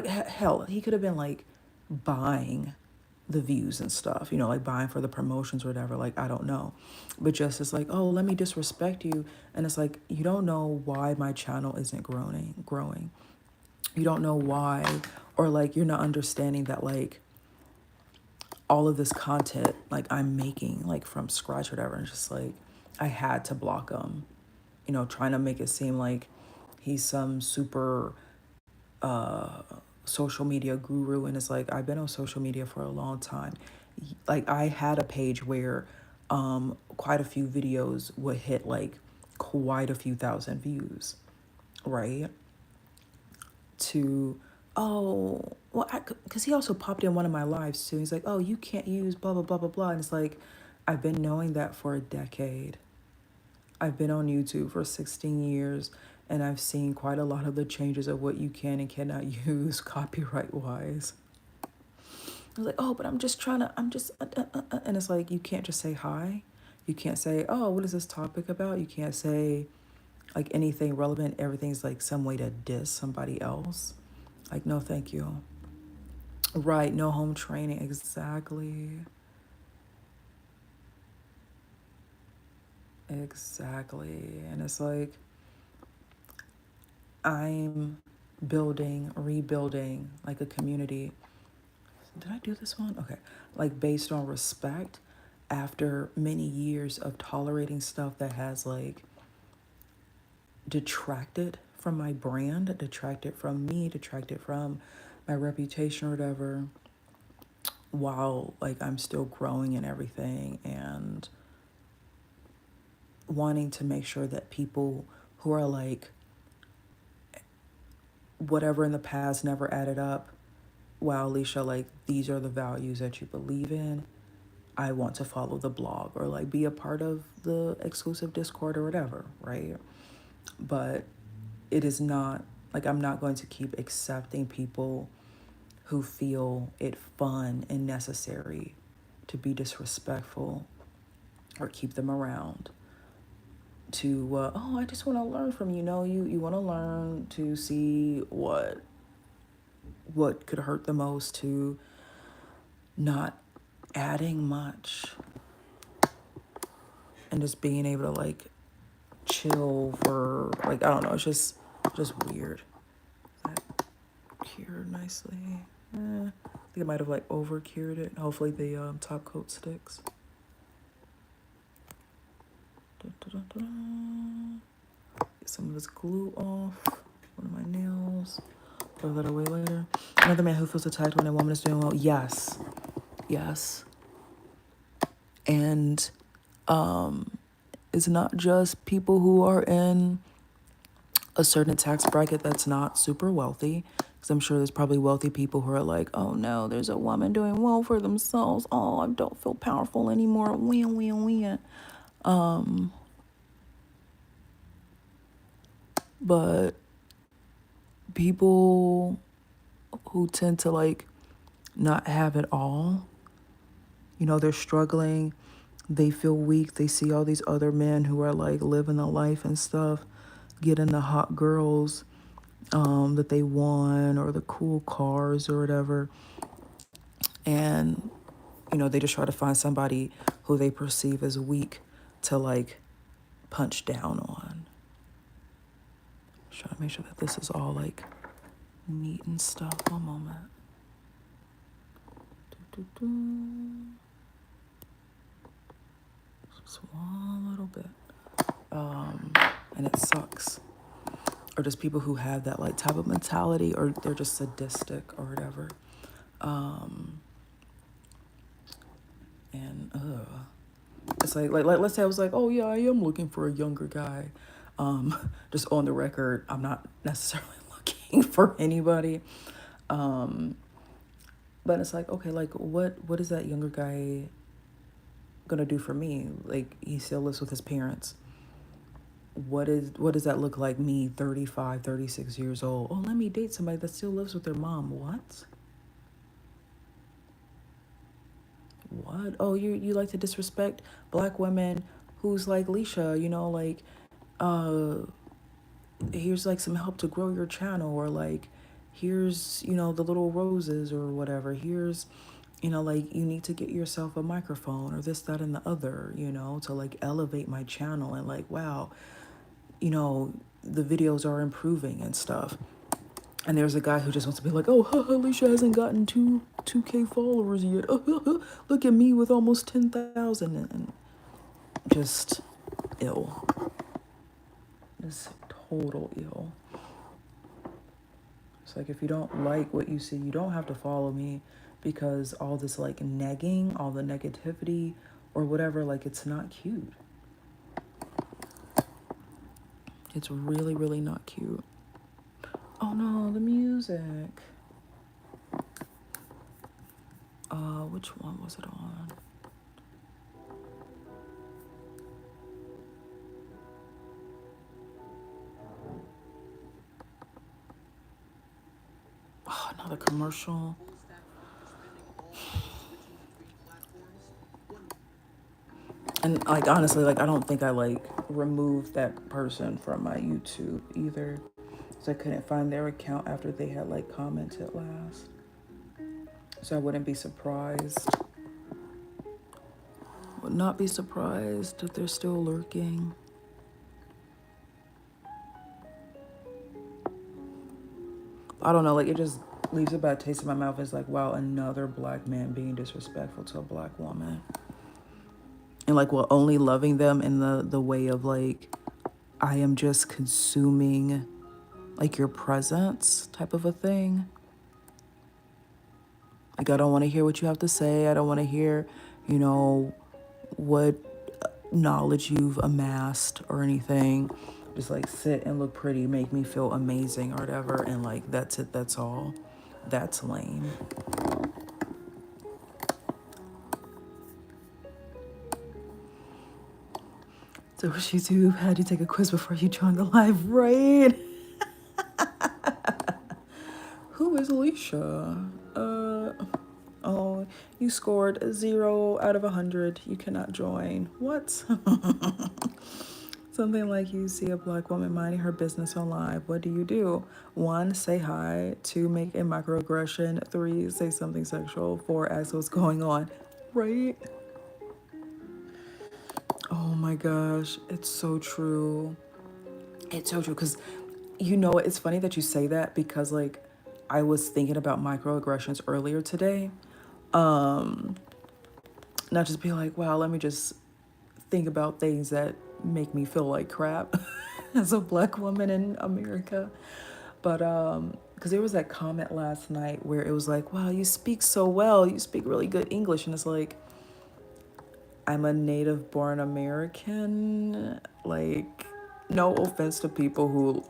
hell, he could have been like buying the views and stuff, you know, like buying for the promotions or whatever, like I don't know. But just it's like, oh, let me disrespect you. And it's like, you don't know why my channel isn't growing. You don't know why, or like you're not understanding that like all of this content like I'm making like from scratch or whatever. And just like I had to block him, you know, trying to make it seem like he's some super social media guru. And it's like, I've been on social media for a long time. Like I had a page where quite a few videos would hit like quite a few thousand views, right? To, oh, well, because he also popped in one of my lives too. He's like, oh, you can't use blah blah blah blah blah. And it's like, I've been knowing that for a decade. I've been on YouTube for 16 years, and I've seen quite a lot of the changes of what you can and cannot use copyright wise. I was like, oh, but I'm just, and it's like, you can't just say hi. You can't say, oh, what is this topic about? You can't say like anything relevant. Everything's like some way to diss somebody else. Like, no, thank you. Right, no home training, exactly. Exactly. And it's like, I'm rebuilding like a community. Did I do this one? Okay. Like based on respect after many years of tolerating stuff that has like detracted from my brand, detracted from me, detracted from my reputation or whatever, while like I'm still growing and everything, and wanting to make sure that people who are like whatever in the past never added up, wow, Lisha, like these are the values that you believe in. I want to follow the blog or like be a part of the exclusive Discord or whatever, right? But it is not like I'm not going to keep accepting people who feel it fun and necessary to be disrespectful or keep them around to oh, I just want to learn from you. No, you want to learn to see what could hurt the most, to not adding much and just being able to like chill for like, I don't know, it's just weird. That cured nicely. I think I might have like over cured it. Hopefully the top coat sticks. Get some of this glue off one of my nails. Throw that away later. Another man who feels attacked when a woman is doing well. Yes. And it's not just people who are in a certain tax bracket that's not super wealthy. Because I'm sure there's probably wealthy people who are like, oh no, there's a woman doing well for themselves. Oh, I don't feel powerful anymore. Win. But people who tend to like not have it all, you know, they're struggling, they feel weak, they see all these other men who are like living the life and stuff, getting the hot girls that they want or the cool cars or whatever. And, you know, they just try to find somebody who they perceive as weak to like punch down on. Trying to make sure that this is all like neat and stuff. One moment. Just one little bit. And it sucks. Or just people who have that like type of mentality, or they're just sadistic or whatever. And it's like let's say I was like, oh yeah, I am looking for a younger guy. Just on the record, I'm not necessarily looking for anybody. But it's like, okay, like what is that younger guy gonna do for me? Like, he still lives with his parents. What does that look like, me 35, 36 years old? Oh, let me date somebody that still lives with their mom. What? Oh, you like to disrespect black women who's like Lisha, like, uh here's like some help to grow your channel, or like, here's, the little roses or whatever. Here's, like, you need to get yourself a microphone or this, that, and the other, to like elevate my channel, and like, wow, the videos are improving and stuff. And there's a guy who just wants to be like, oh, Alicia hasn't gotten 2K followers yet. Look at me with almost 10,000, and just ill. Just total ill. It's like, if you don't like what you see, you don't have to follow me, because all this like negging, all the negativity or whatever, like, it's not cute. It's really, really not cute. Oh no, the music. Which one was it on? Oh, another commercial. And like, honestly, like, I don't think I like removed that person from my YouTube either, so I couldn't find their account after they had like commented last. So I wouldn't be surprised. Would not be surprised if they're still lurking. I don't know, like, it just leaves a bad taste in my mouth. It's like, wow, another black man being disrespectful to a black woman. And like, well, only loving them in the way of like, I am just consuming like your presence type of a thing. Like, I don't want to hear what you have to say. I don't want to hear, what knowledge you've amassed or anything. Just like sit and look pretty, make me feel amazing or whatever. And like, that's it. That's all. That's lame. So YouTube had you take a quiz before you join the live, right? Who is Alicia? Oh, you scored 0 out of 100. You cannot join. What? Something like, you see a black woman minding her business on live. What do? 1, say hi. 2, make a microaggression. 3, say something sexual. 4, ask what's going on. Right? Oh my gosh. It's so true. It's so true. Because, it's funny that you say that, because like, I was thinking about microaggressions earlier today. Not just be like, wow, let me just think about things that make me feel like crap as a black woman in America. But because there was that comment last night where it was like, wow, you speak so well, you speak really good English. And it's like, I'm a native born American. Like, no offense to people who,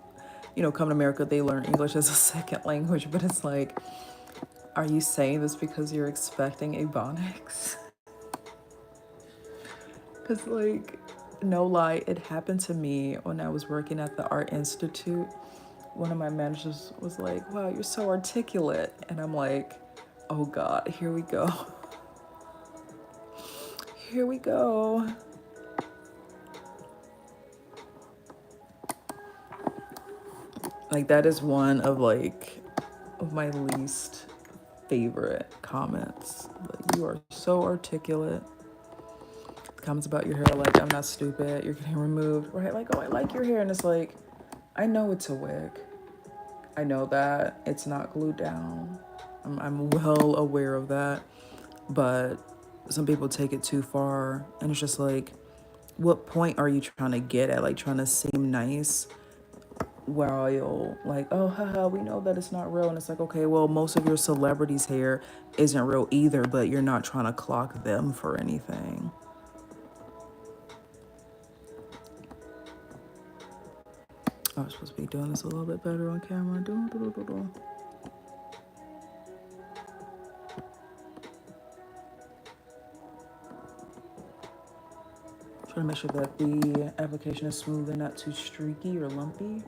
come to America, they learn English as a second language, but it's like, are you saying this because you're expecting Ebonics? Because, like, no lie, it happened to me when I was working at the Art Institute. One of my managers was like, wow, you're so articulate. And I'm like, oh God, here we go. Here we go. Like, that is one of like of my least favorite comments. Like, you are so articulate. Comments about your hair, like, I'm not stupid, you're getting removed, right? Like, oh, I like your hair. And it's like, I know it's a wig. I know that it's not glued down. I'm well aware of that. But some people take it too far. And it's just like, what point are you trying to get at? Like, trying to seem nice while you're like, oh, haha, we know that it's not real. And it's like, okay, well, most of your celebrities' hair isn't real either, but you're not trying to clock them for anything. I was supposed to be doing this a little bit better on camera. Trying to make sure that the application is smooth and not too streaky or lumpy.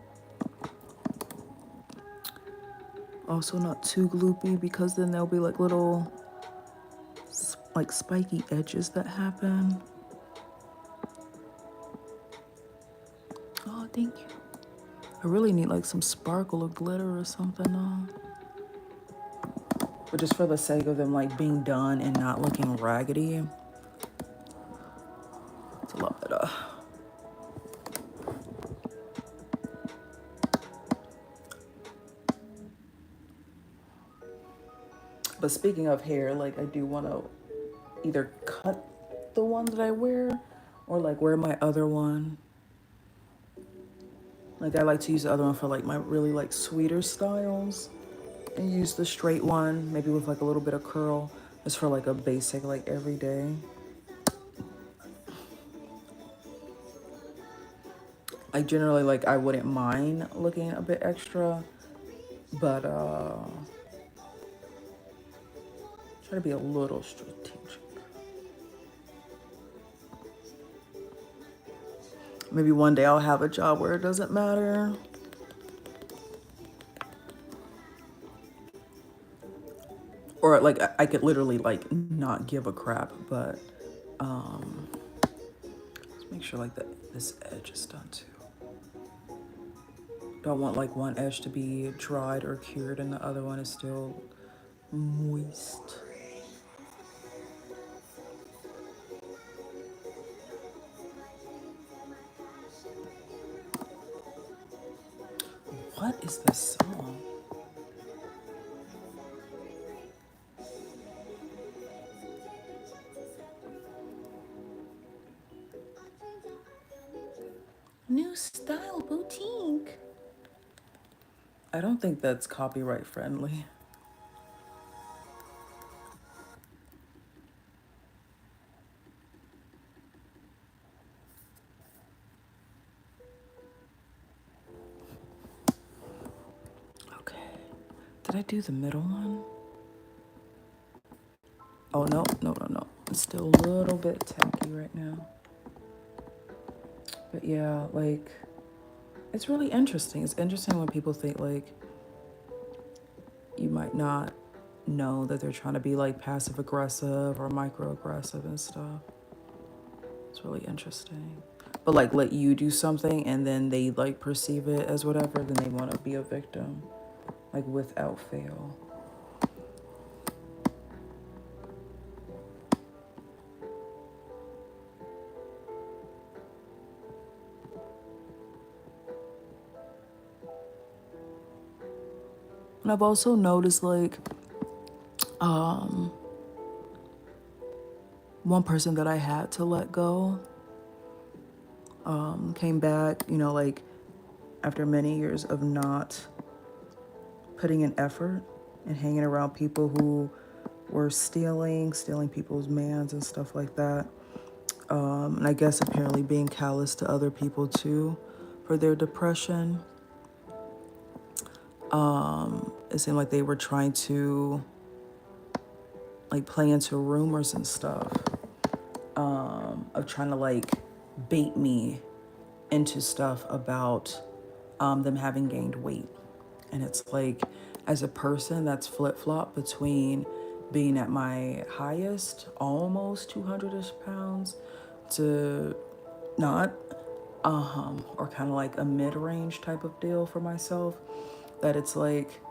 Also not too gloopy, because then there'll be like little like spiky edges that happen. Oh, thank you. I really need like some sparkle or glitter or something on. But just for the sake of them like being done and not looking raggedy, it's a lot better. But speaking of hair, like I do want to either cut the one that I wear or like wear my other one. Like I like to use the other one for like my really like sweeter styles, and use the straight one maybe with like a little bit of curl just for like a basic like everyday. I generally like I wouldn't mind looking a bit extra, but try to be a little strategic. Maybe one day I'll have a job where it doesn't matter. Or like I could literally like not give a crap, but let's make sure like that this edge is done too. Don't want like one edge to be dried or cured and the other one is still moist. What is this song? New Style Boutique. I don't think that's copyright friendly. Okay. Did I do the middle one? Oh, no. It's still a little bit tacky right now. But yeah, like, it's really interesting. It's interesting when people think, like, you might not know that they're trying to be, like, passive-aggressive or microaggressive and stuff. It's really interesting. But, like, let you do something and then they, like, perceive it as whatever, then they want to be a victim, like, without fail. And I've also noticed, like, one person that I had to let go came back, you know, like, after many years of not putting in effort and hanging around people who were stealing people's mans and stuff like that. And I guess apparently being callous to other people too for their depression. It seemed like they were trying to like play into rumors and stuff, of trying to like bait me into stuff about them having gained weight. And it's like, as a person that's flip-flop between being at my highest, almost 200-ish pounds, to not, or kind of like a mid-range type of deal for myself, that it's like,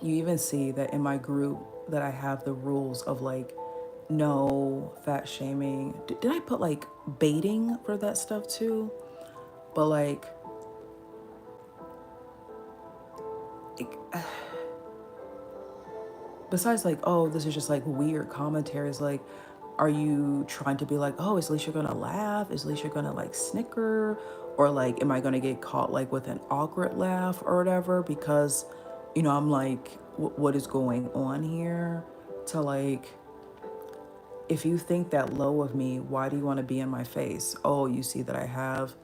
you even see that in my group that I have the rules of like, no fat shaming. Did I put like baiting for that stuff too? But like, besides like, oh, this is just like weird commentaries, like, are you trying to be like, oh, is Lisha gonna laugh? Is Lisha gonna like snicker? Or like, am I gonna get caught like with an awkward laugh or whatever? Because, you know, I'm like, what is going on here? To like, if you think that low of me, why do you want to be in my face? Oh, you see that I have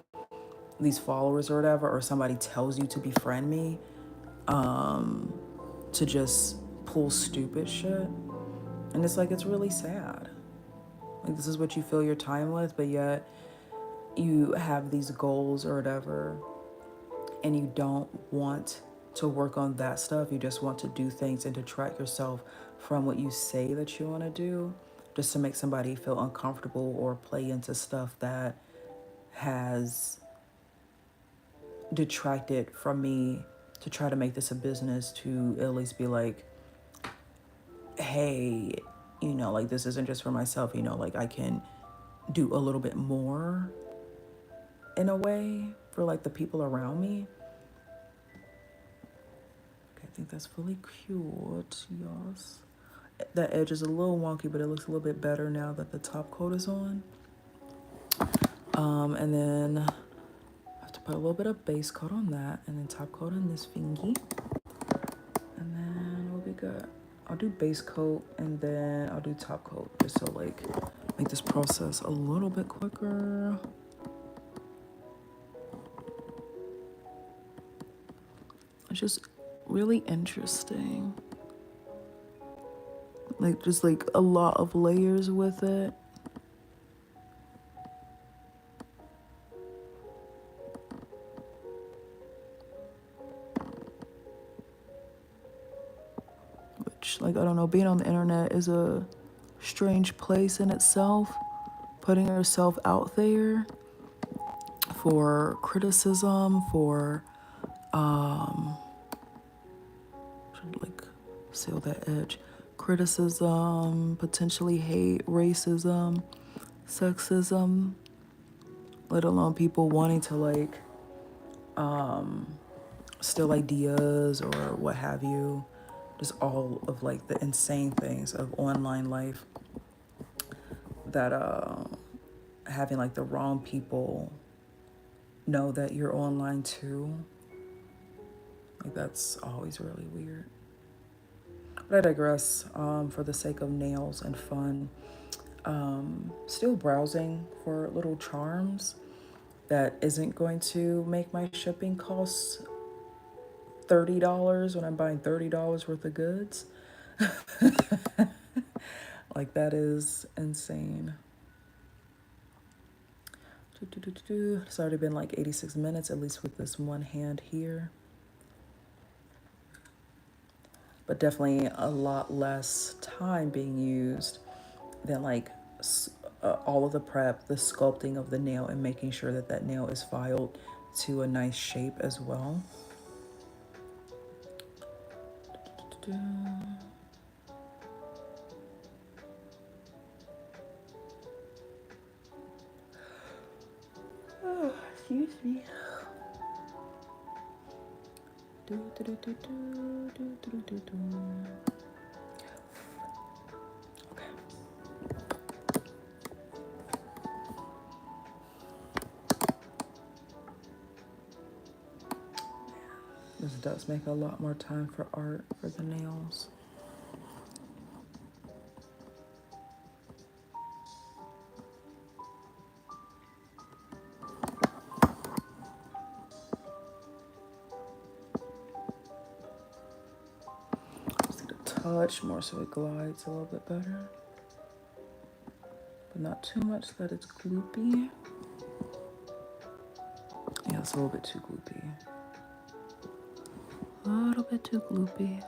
these followers or whatever, or somebody tells you to befriend me, to just pull stupid shit. And it's like, it's really sad. Like, this is what you fill your time with, but yet you have these goals or whatever, and you don't want to work on that stuff. You just want to do things and detract yourself from what you say that you want to do, just to make somebody feel uncomfortable or play into stuff that has detracted from me to try to make this a business, to at least be like, hey, like, this isn't just for myself, like, I can do a little bit more in a way for like the people around me. Okay, I think that's really cute, yes. That edge is a little wonky, but it looks a little bit better now that the top coat is on. And then I have to put a little bit of base coat on that, and then top coat on this thingy. And then we'll be good. I'll do base coat and then I'll do top coat, just so like make this process a little bit quicker. It's just really interesting. Like, just like a lot of layers with it. Which, like, I don't know, being on the internet is a strange place in itself. Putting yourself out there for criticism, for should like seal that edge. Criticism, potentially hate, racism, sexism, let alone people wanting to like steal ideas or what have you. Just all of like the insane things of online life that having like the wrong people know that you're online too. Like, that's always really weird. But I digress. For the sake of nails and fun, still browsing for little charms that isn't going to make my shipping costs $30 when I'm buying $30 worth of goods. Like, that is insane. It's already been like 86 minutes, at least with this one hand here. But definitely a lot less time being used than like all of the prep, the sculpting of the nail, and making sure that that nail is filed to a nice shape as well. Oh, excuse me. Okay. This does make a lot more time for art for the nails. Touch more so it glides a little bit better, but not too much that it's gloopy. Yeah, it's a little bit too gloopy. A little bit too gloopy.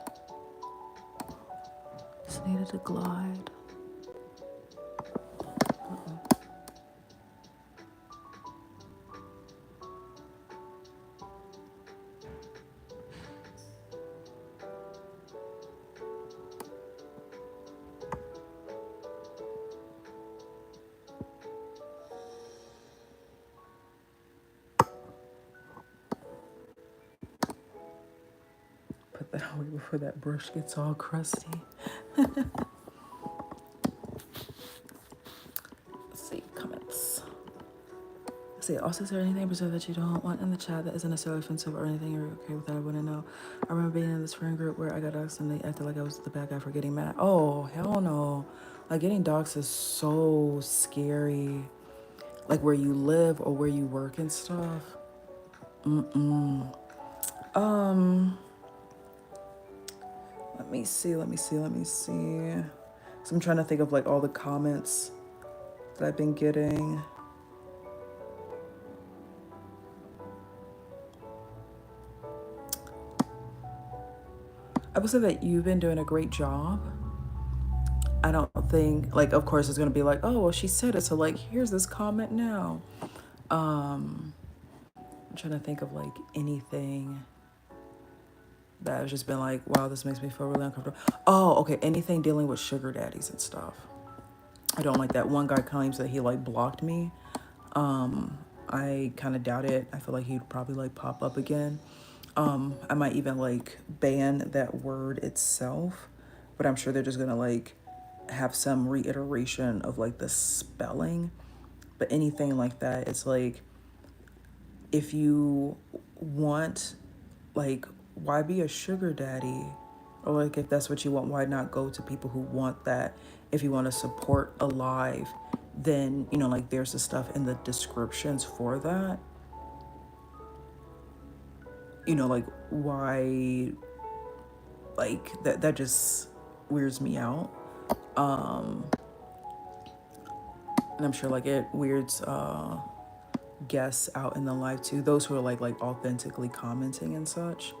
Just needed to glide. Put that away before that brush gets all crusty. Let's see, comments. Let's see, also, is there anything preserved that you don't want in the chat that isn't necessarily offensive or anything you're okay with that I want to know? I remember being in this friend group where I got doxxed and they acted like I was the bad guy for getting mad. Oh, hell no. Like, getting doxxed is so scary. Like, where you live or where you work and stuff. Let me see. So I'm trying to think of like all the comments that I've been getting. I would say that you've been doing a great job. I don't think, like, of course it's going to be like, oh, well, she said it, so, like, here's this comment now. I'm trying to think of, like, anything that has just been like, wow, this makes me feel really uncomfortable. Oh, okay, anything dealing with sugar daddies and stuff. I don't like that. One guy claims that he, like, blocked me. I kind of doubt it. I feel like he'd probably, like, pop up again. I might even, like, ban that word itself, but I'm sure they're just gonna, like, have some reiteration of, like, the spelling. But anything like that, it's like, if you want, like, why be a sugar daddy? Or, like, if that's what you want, why not go to people who want that? If you want to support Alive, then, you know, like, there's the stuff in the descriptions for that. You know, like, why, like, that just weirds me out. And I'm sure, like, it weirds guests out in the live too, those who are like authentically commenting and such.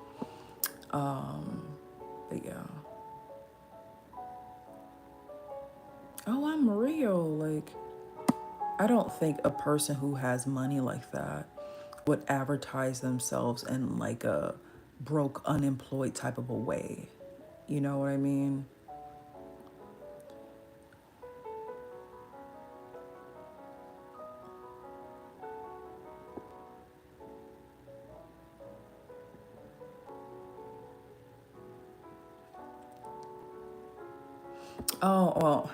But yeah. Oh, I'm real. Like, I don't think a person who has money like that would advertise themselves in like a broke, unemployed type of a way. You know what I mean? Oh, well,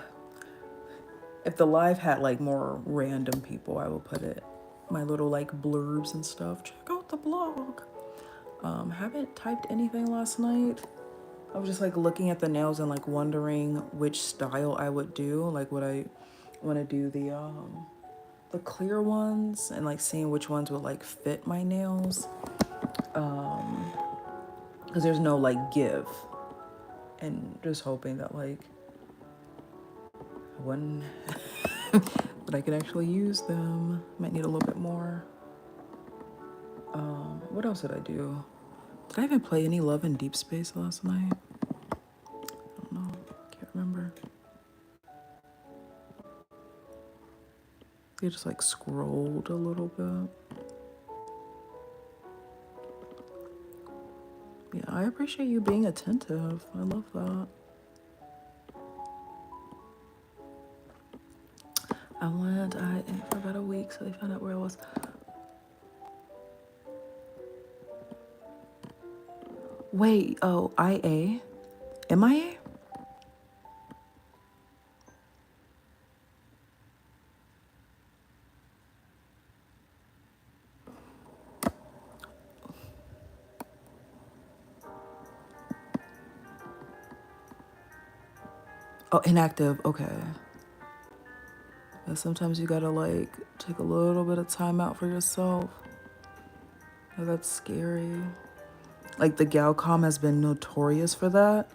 if the live had like more random people, I would put it, my little like blurbs and stuff. Check out the blog. Haven't typed anything last night. I was just like looking at the nails and like wondering which style I would do. Like, would I want to do the clear ones and like seeing which ones would like fit my nails? Because there's no like give, and just hoping that like one that I could actually use them. Might need a little bit more. What else did I do? Did I even play any Love in Deep Space last night? I don't know. Can't remember. I just like scrolled a little bit. Yeah, I appreciate you being attentive. I love that. I ate for about a week, so they found out where I was. Wait, oh, IA? MIA? Oh, inactive, okay. Yeah, sometimes you gotta like take a little bit of time out for yourself. Yeah, that's scary. Like the Galcom has been notorious for that.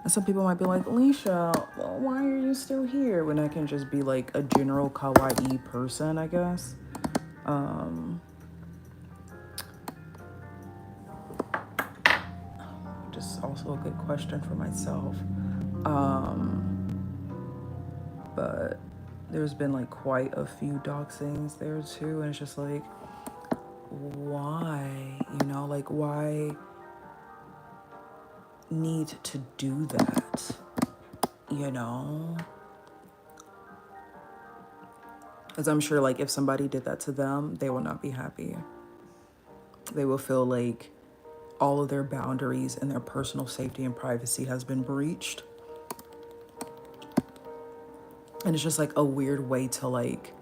And some people might be like, Lisha, well, why are you still here? When I can just be like a general kawaii person, I guess. Just also a good question for myself. But there's been like quite a few doxings there too. And it's just like, why? You know, like, why need to do that? You know? Because I'm sure, like, if somebody did that to them, they will not be happy. They will feel like all of their boundaries and their personal safety and privacy has been breached. And it's just like a weird way to like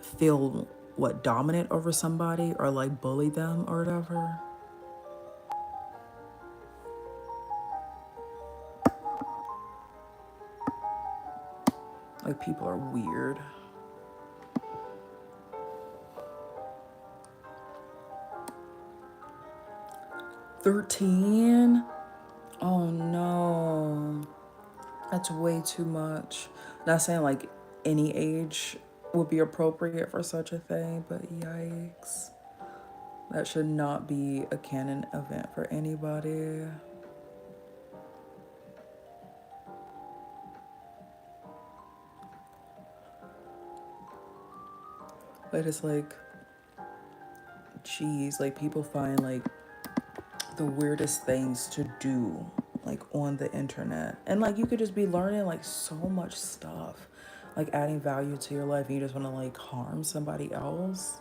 feel dominant over somebody or like bully them or whatever. Like, people are weird. $13? Oh no. That's way too much. Not saying like any age would be appropriate for such a thing, but yikes. That should not be a canon event for anybody. But it's like, geez, like people find like the weirdest things to do like on the internet. And like you could just be learning like so much stuff, like adding value to your life, and you just want to like harm somebody else.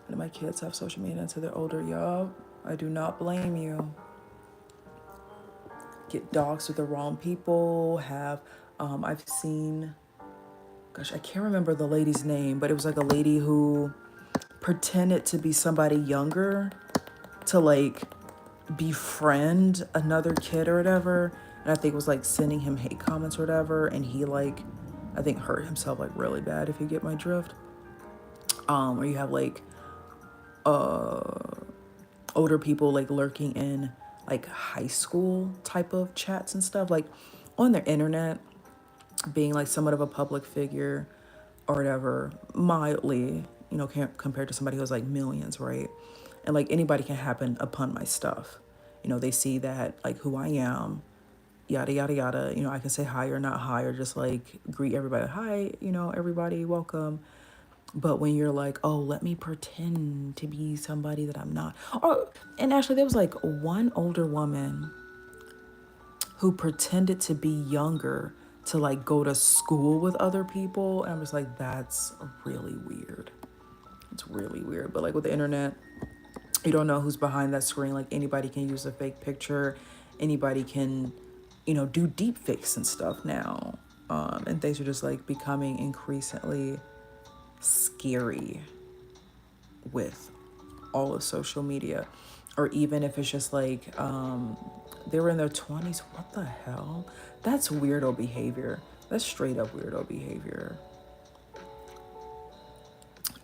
And my kids have social media until they're older, y'all. I do not blame you. Get doxxed with the wrong people. I've seen, gosh, I can't remember the lady's name, but it was like a lady who pretended to be somebody younger to like befriend another kid or whatever. And I think it was like sending him hate comments or whatever. And he like, I think hurt himself like really bad, if you get my drift. Or you have like older people like lurking in like high school type of chats and stuff, like on their internet, being like somewhat of a public figure or whatever, mildly, you know, compared to somebody who has like millions, right? And like anybody can happen upon my stuff. You know, they see that like who I am, yada yada yada. You know, I can say hi or not hi, or just like greet everybody, hi, you know, everybody, welcome. But when you're like, oh, let me pretend to be somebody that I'm not. Or, and actually, there was like one older woman who pretended to be younger to like go to school with other people. And I'm just like, that's really weird. It's really weird. But like with the internet, you don't know who's behind that screen. Like anybody can use a fake picture. Anybody can, you know, do deep fakes and stuff now. And things are just like becoming increasingly scary with all of social media. Or even if it's just like they were in their 20s. What the hell? That's weirdo behavior. That's straight up weirdo behavior.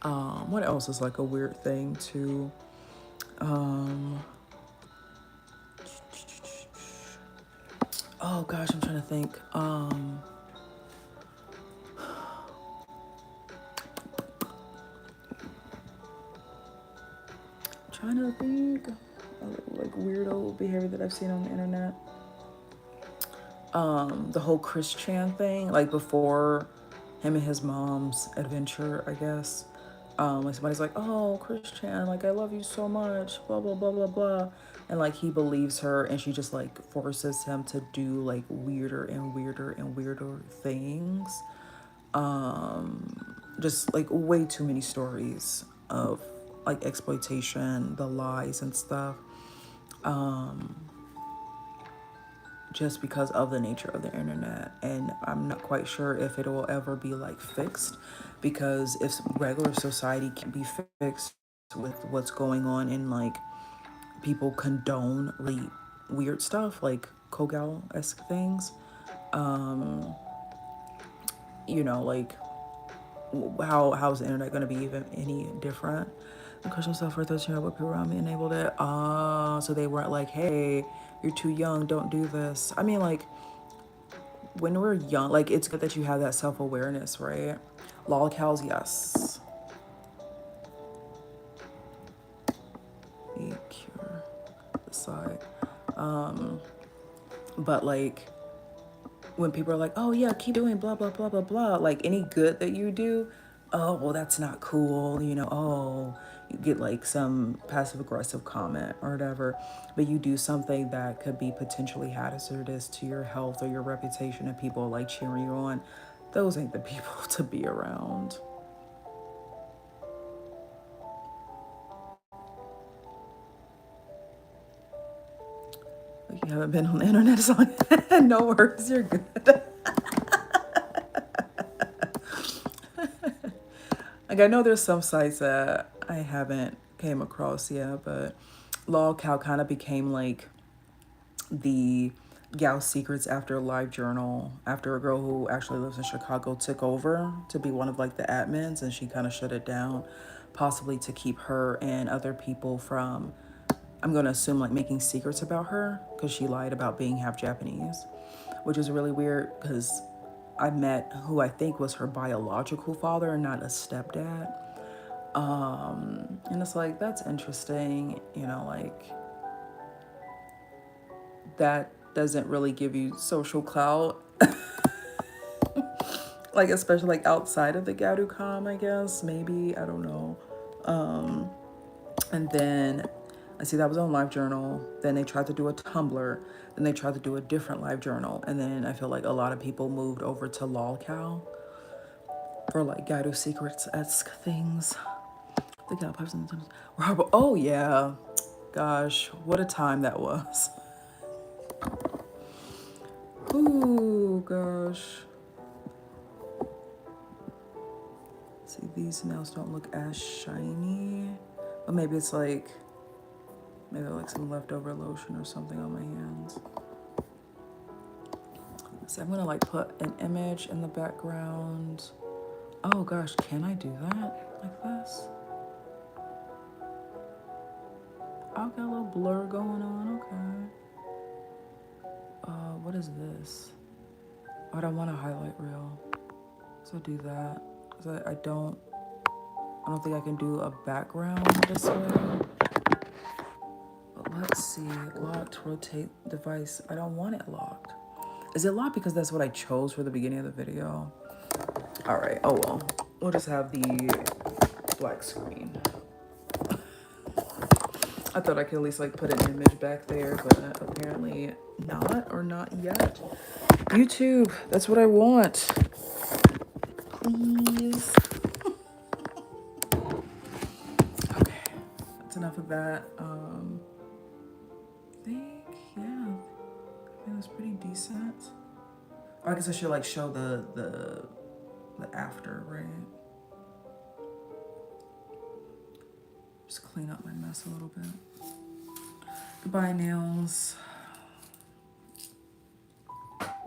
What else is like a weird thing to oh gosh, I'm trying to think. Trying to think like weirdo behavior that I've seen on the internet. The whole Chris Chan thing, like before him and his mom's adventure, I guess. Like somebody's like, oh, Chris Chan, like I love you so much, blah blah blah blah blah. And like he believes her, and she just like forces him to do like weirder and weirder and weirder things. Just like way too many stories of like exploitation, the lies and stuff. Just because of the nature of the internet. And I'm not quite sure if it will ever be like fixed, because if regular society can be fixed with what's going on and like people condone really weird stuff like Kogal-esque things, you know, like how's the internet going to be even any different? I crushed myself for 13 year old, but people around me enabled it. So they weren't like, hey, you're too young, don't do this. I mean, like, when we're young, like, it's good that you have that self awareness, right? Lol cows, yes. Cure the side. But, like, when people are like, oh, yeah, keep doing blah, blah, blah, blah, blah, like, any good that you do, oh, well, that's not cool, you know, oh, you get like some passive aggressive comment or whatever, but you do something that could be potentially hazardous to your health or your reputation, and people like cheering you on. Those ain't the people to be around. Like you haven't been on the internet as long. No worries, you're good. Like I know there's some sites that I haven't came across yet, but Lol Cow kind of became like the Gal Secrets after Live Journal, after a girl who actually lives in Chicago took over to be one of like the admins, and she kind of shut it down, possibly to keep her and other people from, I'm going to assume, like making secrets about her, because she lied about being half Japanese, which is really weird because I met who I think was her biological father and not a stepdad. And it's like, that's interesting, you know, like that doesn't really give you social clout. Like, especially like outside of the Gaducom, I guess, maybe, I don't know. And then I see that was on LiveJournal. Then they tried to do a Tumblr. Then they tried to do a different LiveJournal. And then I feel like a lot of people moved over to LolCal for like Gado Secrets-esque things. The Gado Pipes and the Oh yeah, gosh, what a time that was. Ooh, gosh. See, these nails don't look as shiny, but maybe it's like, maybe like some leftover lotion or something on my hands. So I'm gonna like put an image in the background. Oh gosh, can I do that like this? I've got a little blur going on, okay. What is this? Oh, I don't want a highlight reel. So do that. Cause I don't think I can do a background this way. But let's see, locked, rotate device. I don't want it locked. Is it locked because that's what I chose for the beginning of the video? All right, oh well. We'll just have the black screen. I thought I could at least like put an image back there, but apparently not, or not yet. YouTube, that's what I want. Please. Okay, that's enough of that. I think, yeah, I think that's pretty decent. Oh, I guess I should like show the after, right? Just clean up my mess a little bit. Goodbye, nails.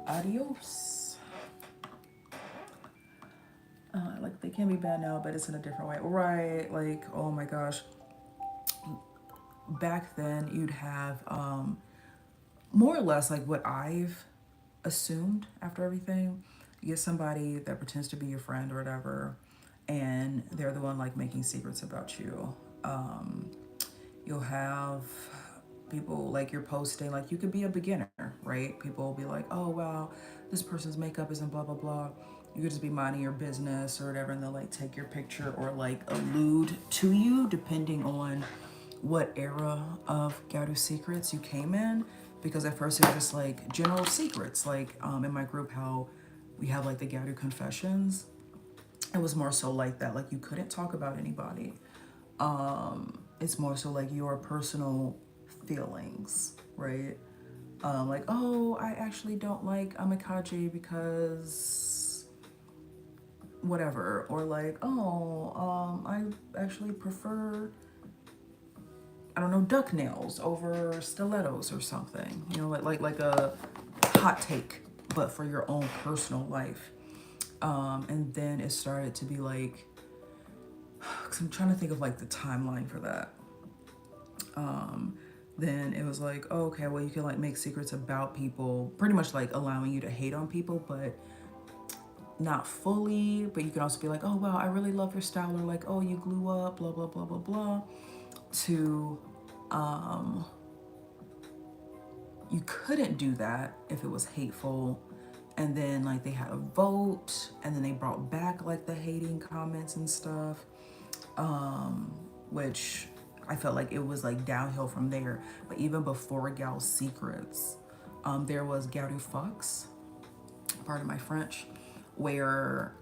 Adios. Like, they can be bad now, but it's in a different way. Right, like, oh my gosh. Back then, you'd have more or less like what I've assumed after everything. You get somebody that pretends to be your friend or whatever, and they're the one like making secrets about you. You'll have people like you're posting, like you could be a beginner, right? People will be like, oh wow, this person's makeup isn't blah blah blah. You could just be minding your business or whatever, and they'll like take your picture or like allude to you depending on what era of Gado Secrets you came in. Because at first it was just like general secrets, like in my group how we have like the Gado Confessions. It was more so like that, like you couldn't talk about anybody. It's more so like your personal feelings, right? Like, oh, I actually don't like Amikaji because whatever. Or like, oh, I actually prefer, I don't know, duck nails over stilettos or something. You know, like a hot take, but for your own personal life. And then it started to be like, because I'm trying to think of like the timeline for that. Then it was like, oh, okay, well, you can like make secrets about people, pretty much like allowing you to hate on people, but not fully. But you can also be like, oh, wow, I really love your style, or like, oh, you glue up, blah, blah, blah, blah, blah. To, you couldn't do that if it was hateful. And then like they had a vote, and then they brought back like the hating comments and stuff, which I felt like it was like downhill from there. But even before Gal Secrets, there was Gadu Fox, pardon my French, where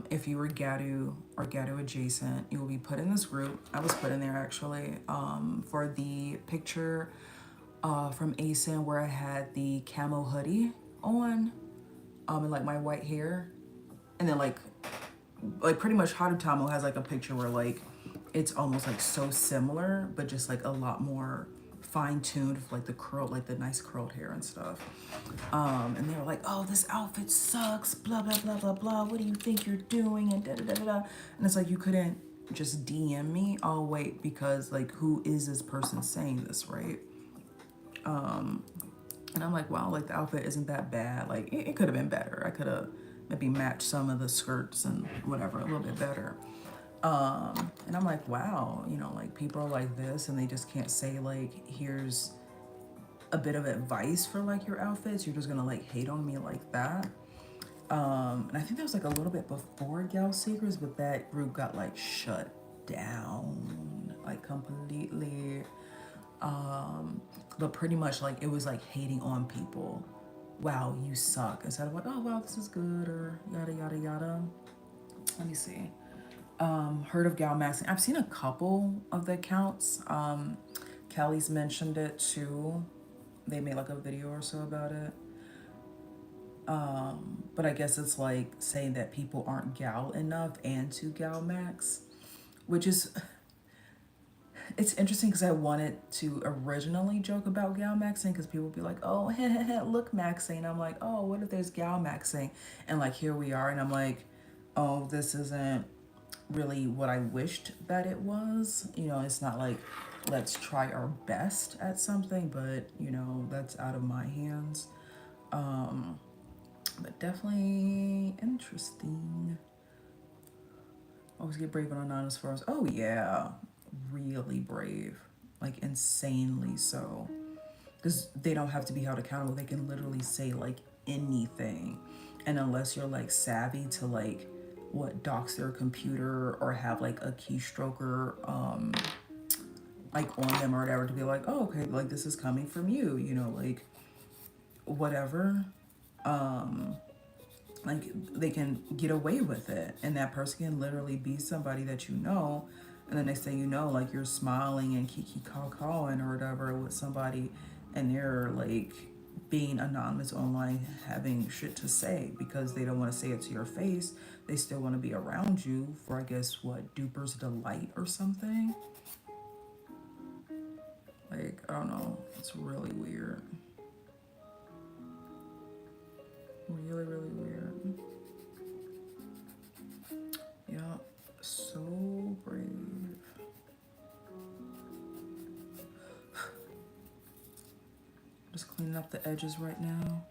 if you were Gadu or Gadu adjacent, you will be put in this group. I was put in there actually for the picture from ASIN where I had the camo hoodie on and like my white hair. And then like pretty much Harutamo has like a picture where like it's almost like so similar, but just like a lot more fine-tuned, like the curl, like the nice curled hair and stuff. And they were like, oh, this outfit sucks, blah blah blah blah blah, what do you think you're doing, and da da da da. And it's like, you couldn't just DM me. Oh wait, because like, who is this person saying this, right? And I'm like, wow, like the outfit isn't that bad. Like it could have been better. I could have maybe match some of the skirts and whatever a little bit better. And I'm like, wow, you know, like people are like this and they just can't say like, here's a bit of advice for like your outfits. You're just gonna like hate on me like that. And I think that was like a little bit before Gal Secrets, but that group got like shut down like completely. But pretty much like it was like hating on people. Wow, you suck. Instead of like, oh wow, this is good, or yada yada yada. Let me see. Heard of Gal Maxing. I've seen a couple of the accounts. Kelly's mentioned it too. They made like a video or so about it. But I guess it's like saying that people aren't gal enough and to gal max, which is, it's interesting because I wanted to originally joke about gal maxing because people would be like, oh, look maxing. I'm like, oh, what if there's gal maxing? And like, here we are. And I'm like, oh, this isn't really what I wished that it was. You know, it's not like, let's try our best at something, but you know, that's out of my hands. But definitely interesting. Always get brave and anonymous for us. Oh yeah, really brave, like insanely so. Because they don't have to be held accountable. They can literally say like anything, and unless you're like savvy to like what dox their computer or have like a keystroker like on them or whatever to be like, oh okay, like this is coming from you, you know, like whatever. Like they can get away with it, and that person can literally be somebody that you know, and the next thing you know, like you're smiling and kiki cawing or whatever with somebody, and they're like being anonymous online having shit to say because they don't want to say it to your face. They still want to be around you for, I guess, what, duper's delight or something. Like, I don't know, it's really weird. Really, really weird. Yeah, so brave. Just cleaning up the edges right now.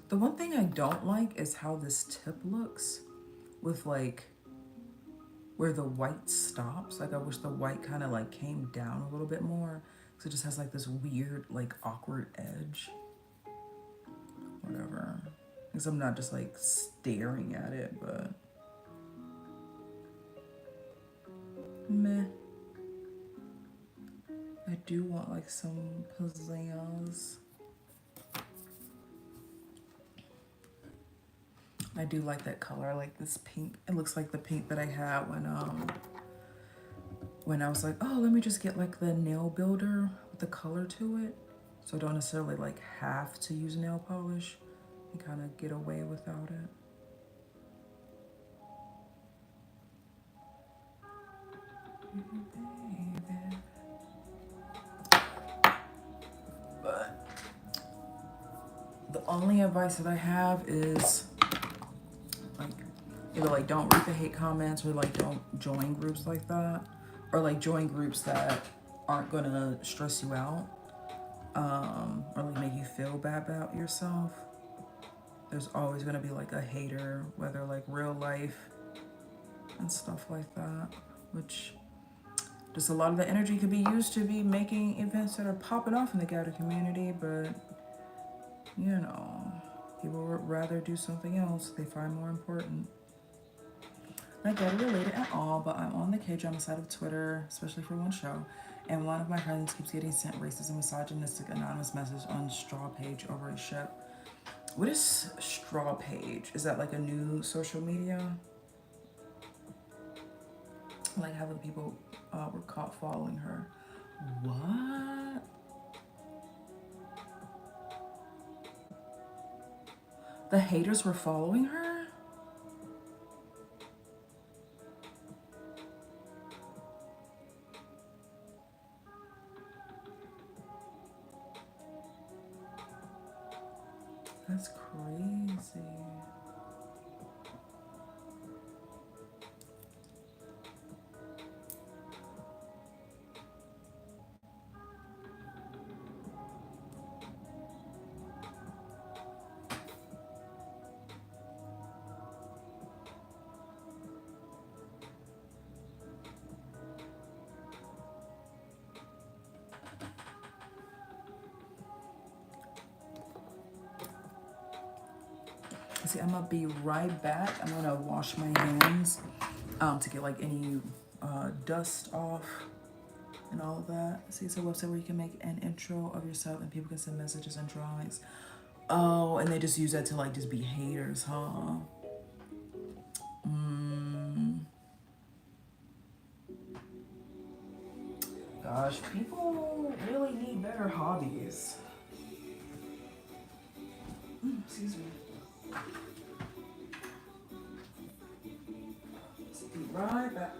The one thing I don't like is how this tip looks with like where the white stops. Like I wish the white kind of like came down a little bit more. So it just has like this weird, like awkward edge. Whatever. Because I'm not just like staring at it, but meh. I do want like some pizzazz. I do like that color. I like this pink. It looks like the pink that I had when I was like, oh, let me just get like the nail builder with the color to it. So I don't necessarily like have to use nail polish and kind of get away without it. But the only advice that I have is like either like don't read the hate comments or like don't join groups like that, or like join groups that aren't gonna stress you out or like make you feel bad about yourself. There's always gonna be like a hater, whether like real life and stuff like that, which just a lot of the energy could be used to be making events that are popping off in the gator community, but you know, people would rather do something else they find more important. Not gator related at all, but I'm on the K-drama side of Twitter, especially for one show, and one of my friends keeps getting sent racist and misogynistic anonymous message on Straw Page over a ship. What is Straw Page? Is that like a new social media? Like having people were caught following her. What? The haters were following her? That's crazy. See, I'm gonna be right back. I'm gonna wash my hands to get like any dust off and all of that. See, it's a website where you can make an intro of yourself and people can send messages and drawings. Oh, and they just use that to like just be haters, huh? Gosh, people really need better hobbies. Excuse me. Let's be right back.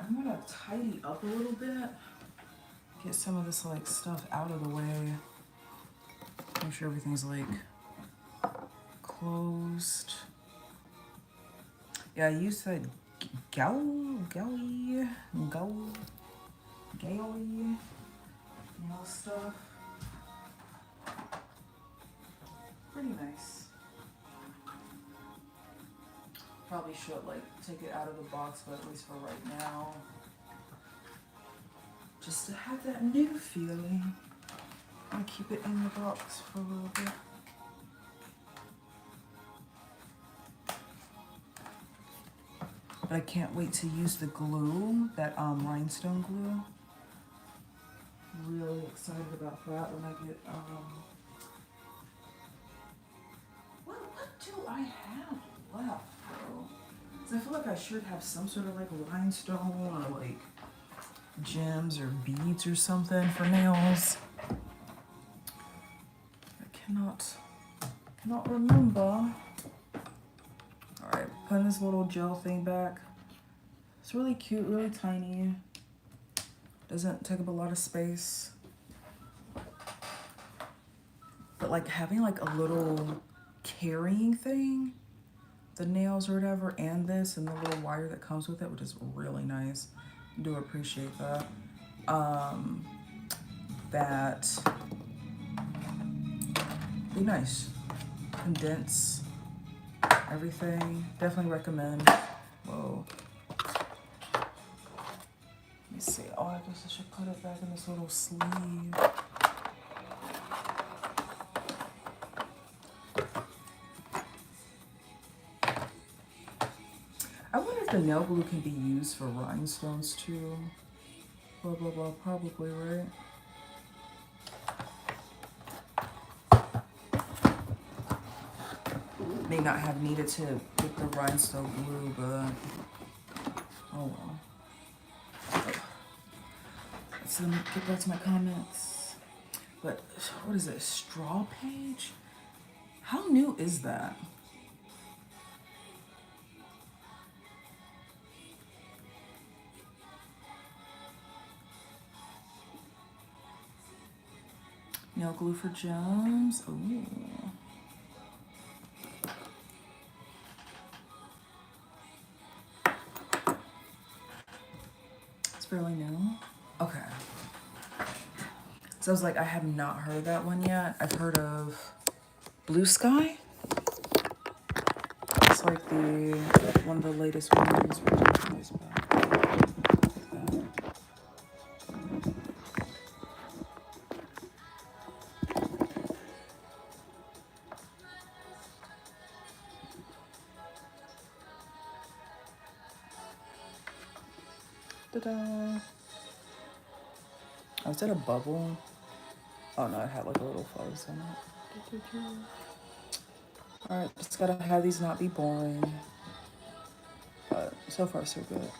I'm gonna tidy up a little bit, get some of this like stuff out of the way, make sure everything's like closed. Yeah, I used the galley nail stuff. Pretty nice. Probably should like take it out of the box, but at least for right now, just to have that new feeling. I'm gonna keep it in the box for a little bit. But I can't wait to use the glue, that rhinestone glue. Really excited about that when I get what do I have left, bro? So I feel like I should have some sort of like rhinestone or like gems or beads or something for nails. I cannot remember. All right, putting this little gel thing back. It's really cute, really tiny. Doesn't take up a lot of space. But like having like a little carrying thing, the nails or whatever, and this and the little wire that comes with it, which is really nice. I do appreciate that. That be nice. Condense everything. Definitely recommend. Whoa. Let me see. Oh, I guess I should put it back in this little sleeve. I wonder if the nail glue can be used for rhinestones too. Blah, blah, blah. Probably, right? May not have needed to get the rhinestone glue, but oh well. So let me get back to my comments. But what is it? Straw page? How new is that? Nail glue for gems. Ooh. It's fairly new. Okay. So I was like, I have not heard that one yet. I've heard of Blue Sky. It's like one of the latest ones. Ta-da! Oh, is that a bubble? Oh no, it had like a little fuzz in it. Alright, just gotta have these not be boring. But so far so good.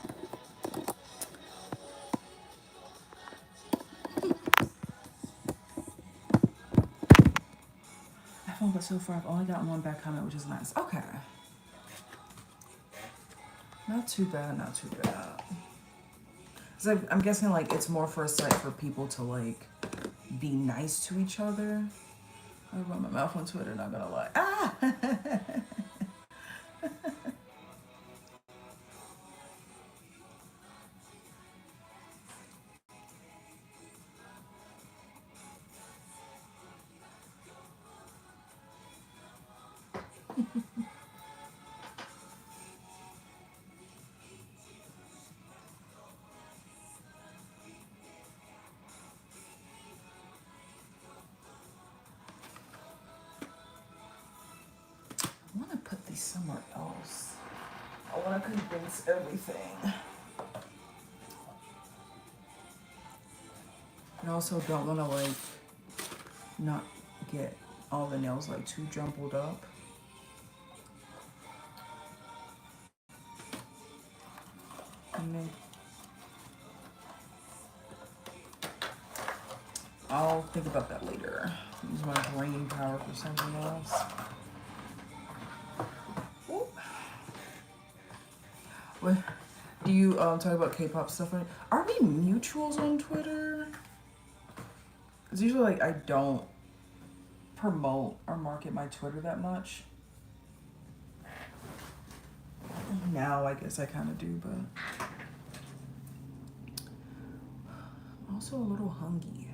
But so far I've only gotten one back comment, which is nice. Okay. Not too bad, not too bad. So I'm guessing like it's more for a site for people to like be nice to each other. I run my mouth on Twitter, not gonna lie. Ah! I want to put these somewhere else. I want to condense everything. And also don't want to like not get all the nails like too jumbled up. And then I'll think about that later. Use my brain power for something else. What do you talk about K-pop stuff? Are we mutuals on Twitter? Because usually like I don't promote or market my Twitter that much. Now I guess I kind of do, but I'm also a little hungry.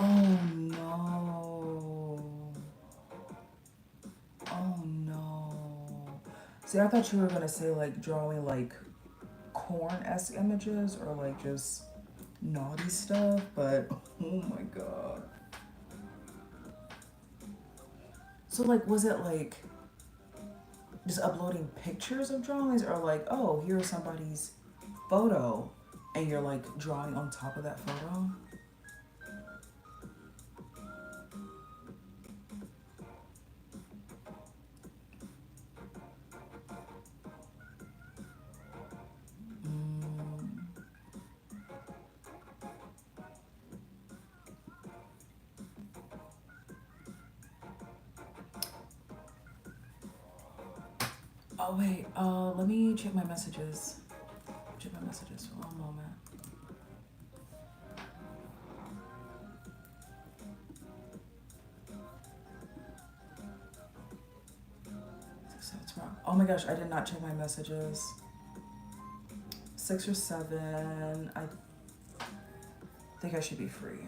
Oh no. Oh no. See, I thought you were gonna say like drawing like corn-esque images or like just naughty stuff, but oh my god. So like was it like just uploading pictures of drawings or like, oh, here's somebody's photo and you're like drawing on top of that photo? Oh wait, let me check my messages. Check my messages for one moment. Oh my gosh, I did not check my messages. 6 or 7. I think I should be free.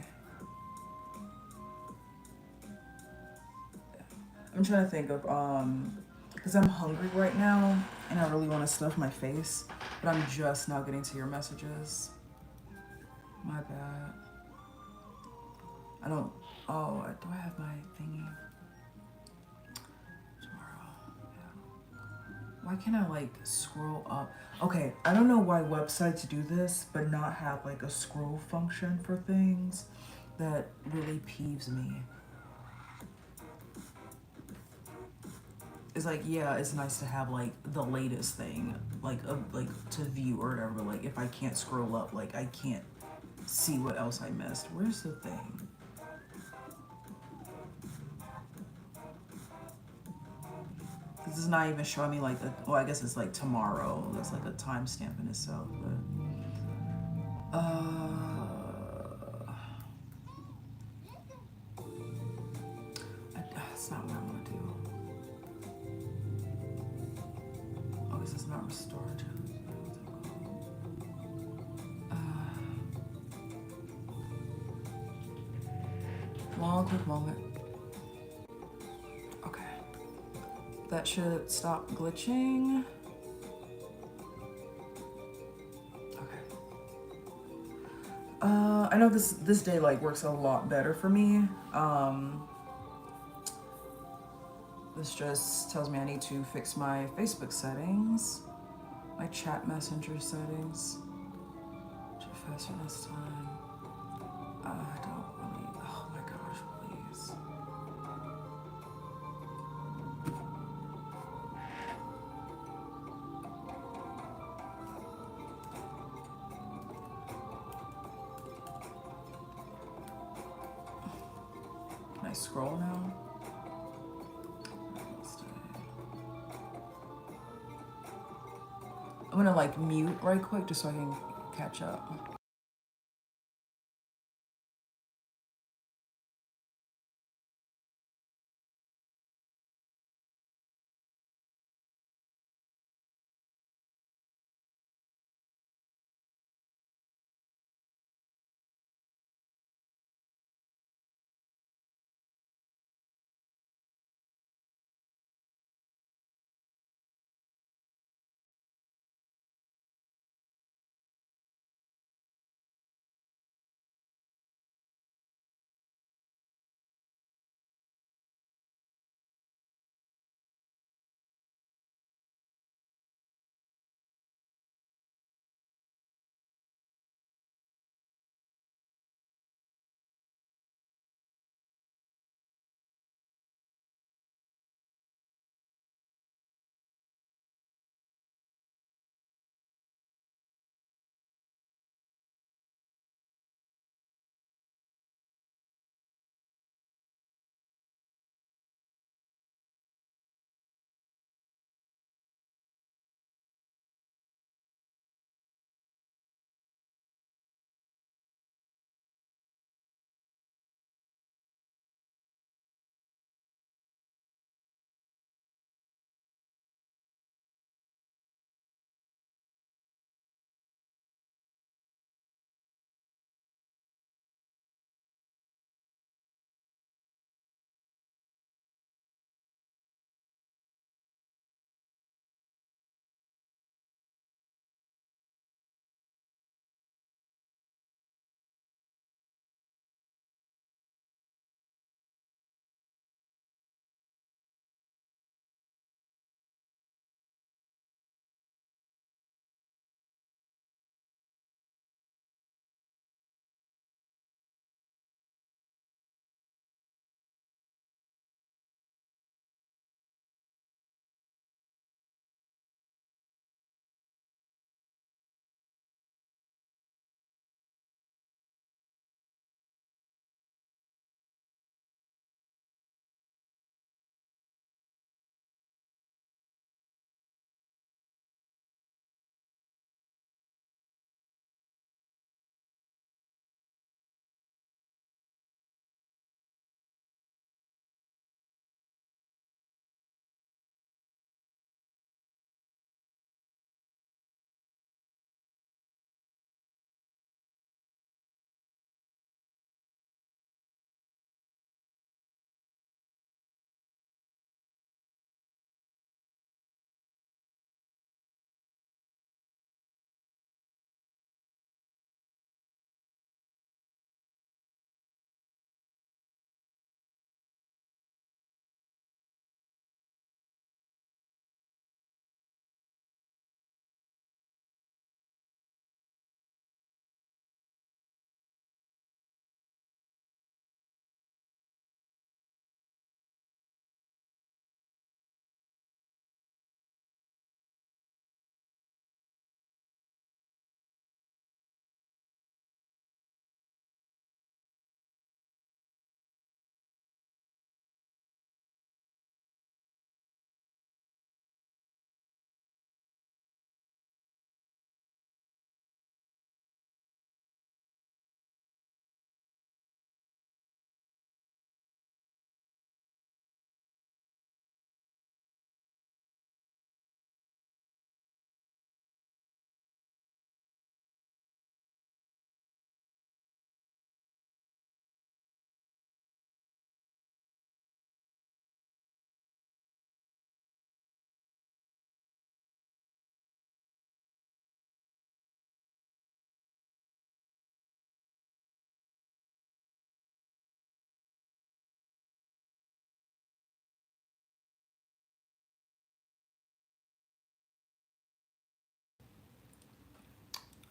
I'm trying to think of because I'm hungry right now and I really want to stuff my face, but I'm just now getting to your messages. My bad. I don't. Oh, do I have my thingy? Why can't I like scroll up? Okay, I don't know why websites do this, but not have like a scroll function for things. That really peeves me. It's like, yeah, it's nice to have like the latest thing, like to view or whatever. But like if I can't scroll up, like I can't see what else I missed. Where's the thing? This is not even showing me like well, I guess it's like tomorrow. That's like a timestamp in itself, but That's not what I want to do. Oh, this is not restorative. Long, quick moment. Okay. That should stop glitching. Okay. I know this day like works a lot better for me. This just tells me I need to fix my Facebook settings, my chat messenger settings. Too faster this time. I don't really. Oh my gosh, please. Can I scroll now? I'm gonna like mute right quick just so I can catch up.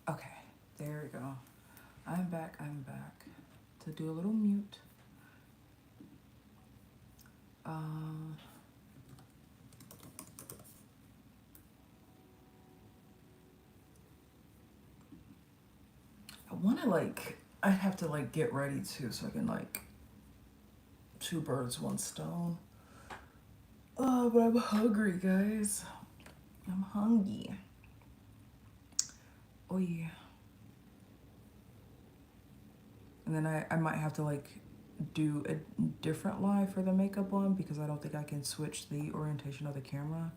Okay, there we go. I'm back to do a little mute. I want to like, I have to like get ready too so I can like two birds, one stone. Oh, but I'm hungry, guys. I'm hungry. Oh yeah. And then I might have to like do a different live for the makeup one because I don't think I can switch the orientation of the camera.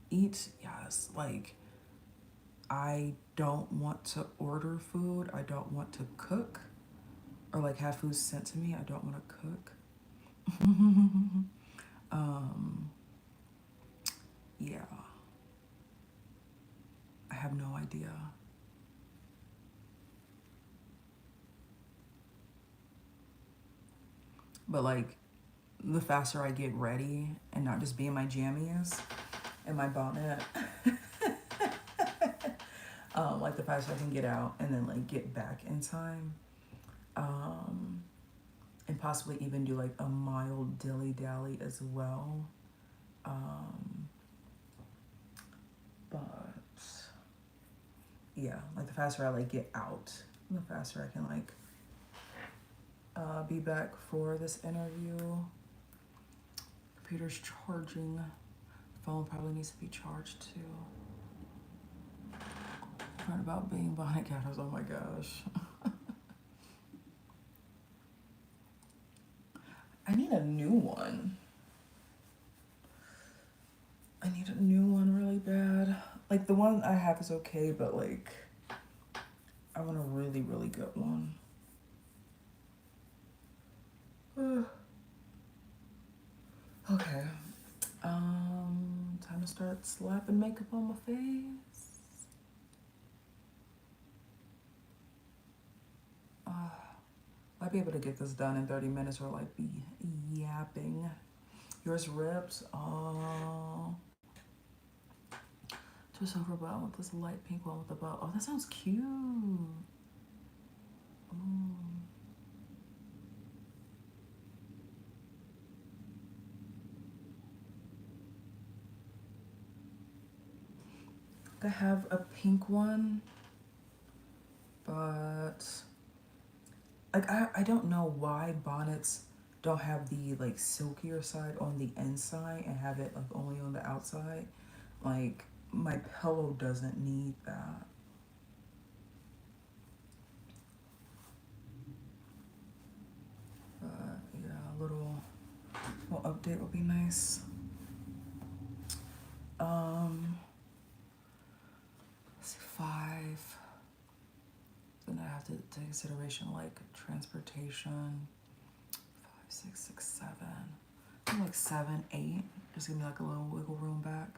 Eat, yes, like I don't want to order food. I don't want to cook or like have food sent to me. I don't want to cook. Yeah. I have no idea. But like the faster I get ready and not just be in my jammies and my bonnet, like the faster I can get out and then like get back in time. And possibly even do like a mild dilly dally as well. But yeah, like the faster I like get out, the faster I can like be back for this interview. Computer's charging. Phone probably needs to be charged too. Part about being bonnet catters, oh my gosh. I need a new one. I need a new one really bad. Like the one I have is okay, but like I want a really, really good one. Okay. Time to start slapping makeup on my face. Might be able to get this done in 30 minutes or like be yapping. Yours rips. Oh. Twist over bow with this light pink one with the bow. Oh, that sounds cute. Ooh. I have a pink one, but like I don't know why bonnets don't have the like silkier side on the inside and have it like only on the outside. Like my pillow doesn't need that. But yeah, a little update would be nice. Let's see, 5. Then I have to take consideration like transportation. 5, 6, 6, 7. I'm like 7, 8. Just give me like a little wiggle room back.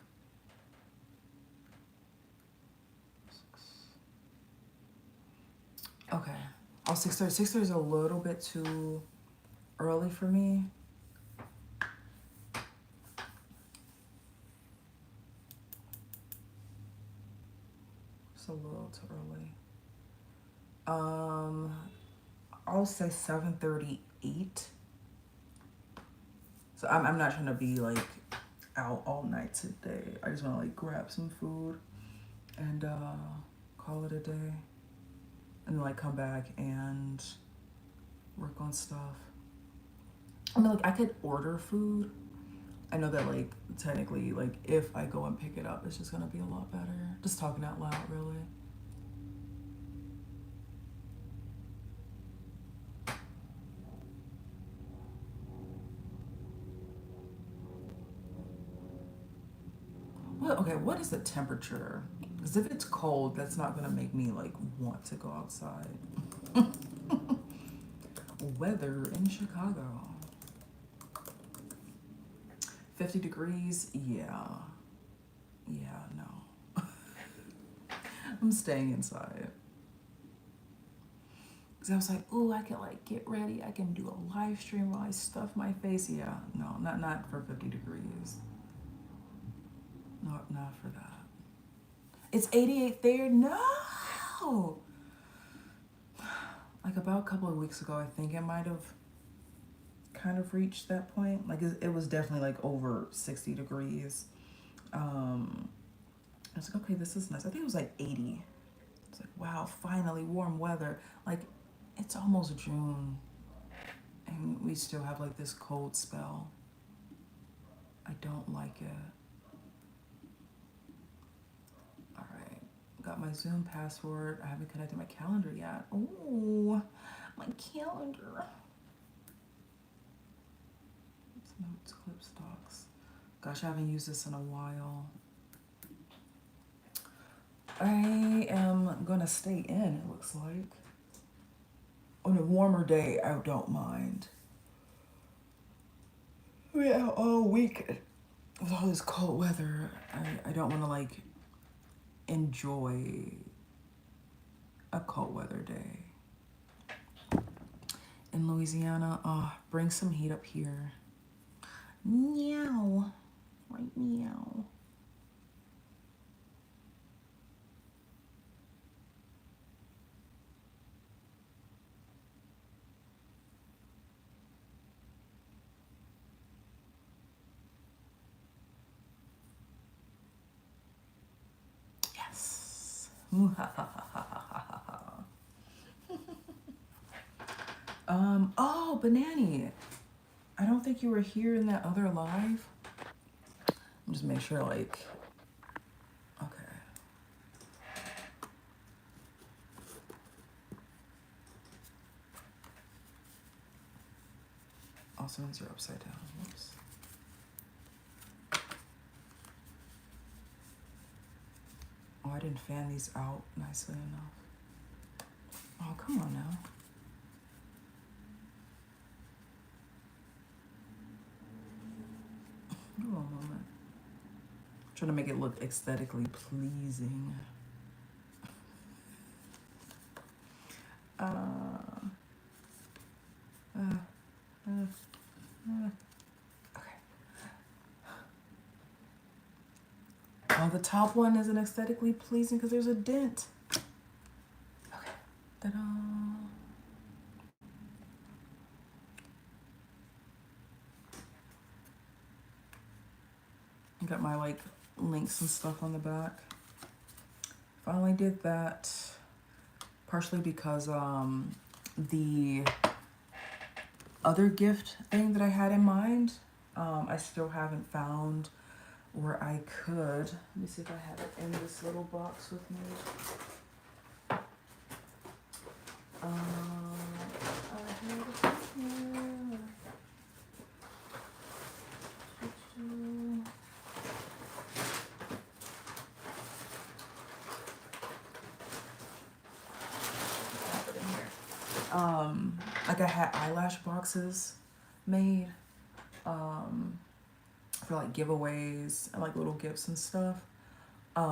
6. Okay. Oh, 6:30. 6:30 is a little bit too early for me. It's a little too early. I'll say 7:38. So I'm not trying to be like out all night today. I just want to like grab some food and call it a day, and then like come back and work on stuff. I mean, like I could order food. I know that like technically, like if I go and pick it up, it's just gonna be a lot better. Just talking out loud, really. Okay, what is the temperature? Because if it's cold, that's not gonna make me like want to go outside. Weather in Chicago. 50 degrees, yeah. Yeah, no. I'm staying inside. Because I was like, ooh, I can like get ready. I can do a live stream while I stuff my face. Yeah, no, not for 50 degrees. Not for that. It's 88 there? No! Like about a couple of weeks ago, I think it might have kind of reached that point. Like it was definitely like over 60 degrees. I was like, okay, this is nice. I think it was like 80. It's like, wow, finally warm weather. Like, it's almost June and we still have like this cold spell. I don't like it. All right, got my Zoom password. I haven't connected my calendar yet. Oh, my calendar. It's notes, clip stocks. Gosh, I haven't used this in a while. I am gonna stay in, it looks like. On a warmer day, I don't mind. Yeah, all week with all this cold weather, I don't want to like enjoy a cold weather day. In Louisiana, bring some heat up here. Meow. Right, meow. Yes. Oh, Banani. I don't think you were here in that other live. Just make sure, like, okay. Also means you're upside down. Whoops. Oh, I didn't fan these out nicely enough. Oh, come on now. Give me one moment. I'm trying to make it look aesthetically pleasing. Okay. Oh, the top one isn't aesthetically pleasing because there's a dent. Okay. Ta-da. Got my like links and stuff on the back. Finally did that, partially because the other gift thing that I had in mind, I still haven't found where I could. Let me see if I have it in this little box with me. I have it here. Like I had eyelash boxes made for like giveaways and like little gifts and stuff. Like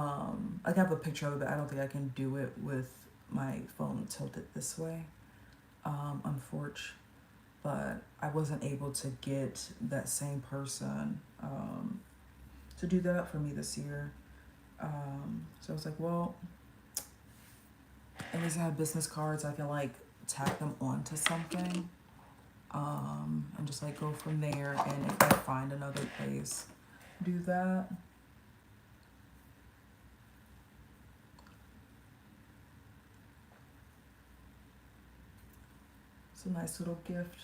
I have a picture of it, but I don't think I can do it with my phone tilted this way, unfortunately. But I wasn't able to get that same person to do that for me this year. So I was like, well, at least I have business cards. I can like tack them onto something and just like go from there. And if I find another place, do that. It's a nice little gift.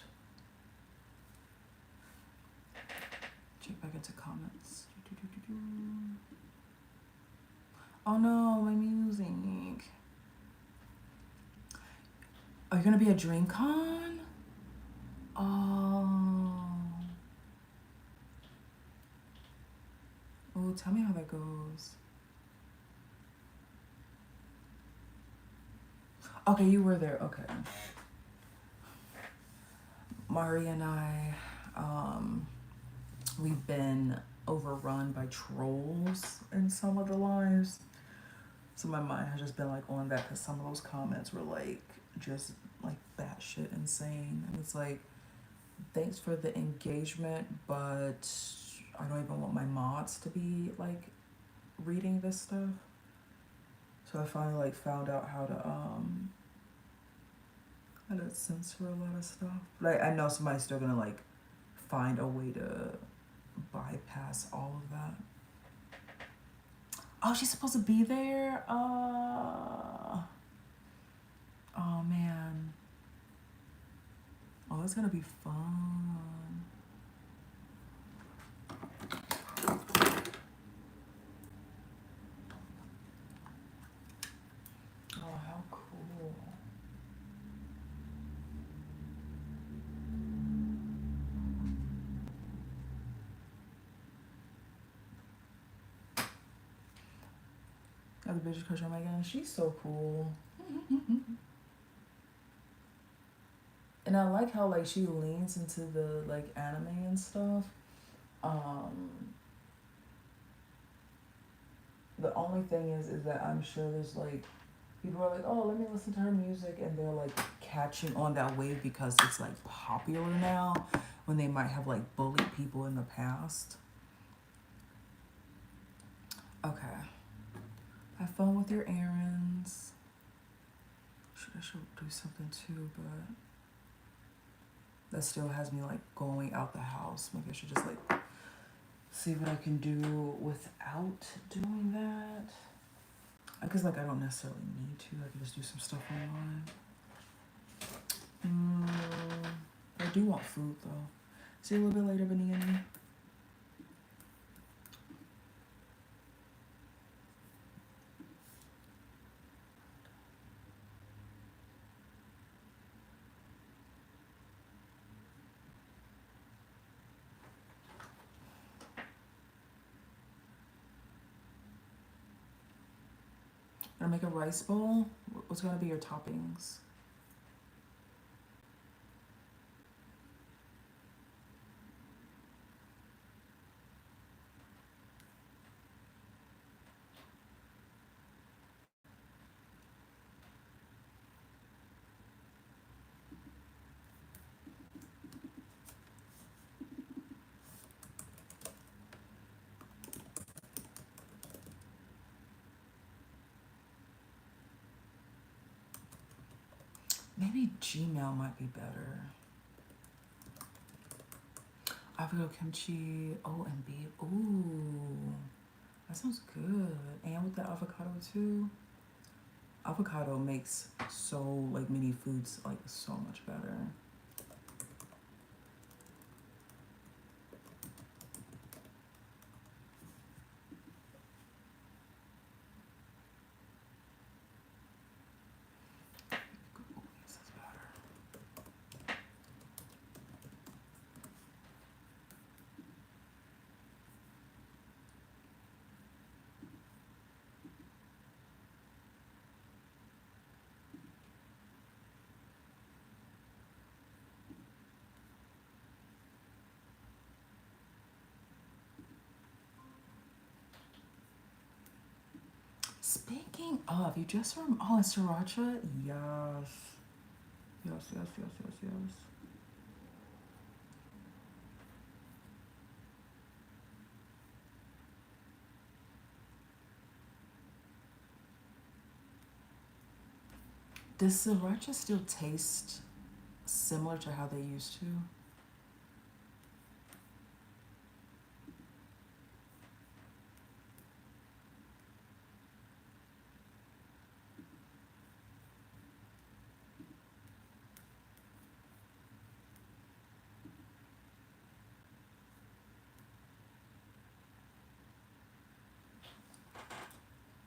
Check back into comments. Oh no, my music. Are you gonna be at DreamCon? Oh. Oh, tell me how that goes. Okay, you were there. Okay. Mari and I, we've been overrun by trolls in some of the lives. So my mind has just been like on that because some of those comments were like just like batshit insane. And it's like, thanks for the engagement, but I don't even want my mods to be like reading this stuff. So I finally like found out how to censor a lot of stuff. But I know somebody's still gonna like find a way to bypass all of that. Oh, she's supposed to be there? Oh man. Oh, it's gonna be fun. Oh, how cool. Got the bitch crush on Megan. She's so cool. And I like how like she leans into the like anime and stuff. The only thing is that I'm sure there's like people are like, oh, let me listen to her music, and they're like catching on that wave because it's like popular now, when they might have like bullied people in the past. Okay. Have fun with your errands. I should do something too, but that still has me like going out the house. Maybe I should just like see what I can do without doing that. Because like I don't necessarily need to. I can just do some stuff online. I do want food though. See you a little bit later, Benny. Gonna make a rice bowl. What's gonna be your toppings? Maybe Gmail might be better. Avocado kimchi. Oh, and beef. Ooh, that sounds good. And with the avocado too. Avocado makes so like many foods like so much better. Speaking of, you just from sriracha? Yes. Yes. Does sriracha still taste similar to how they used to?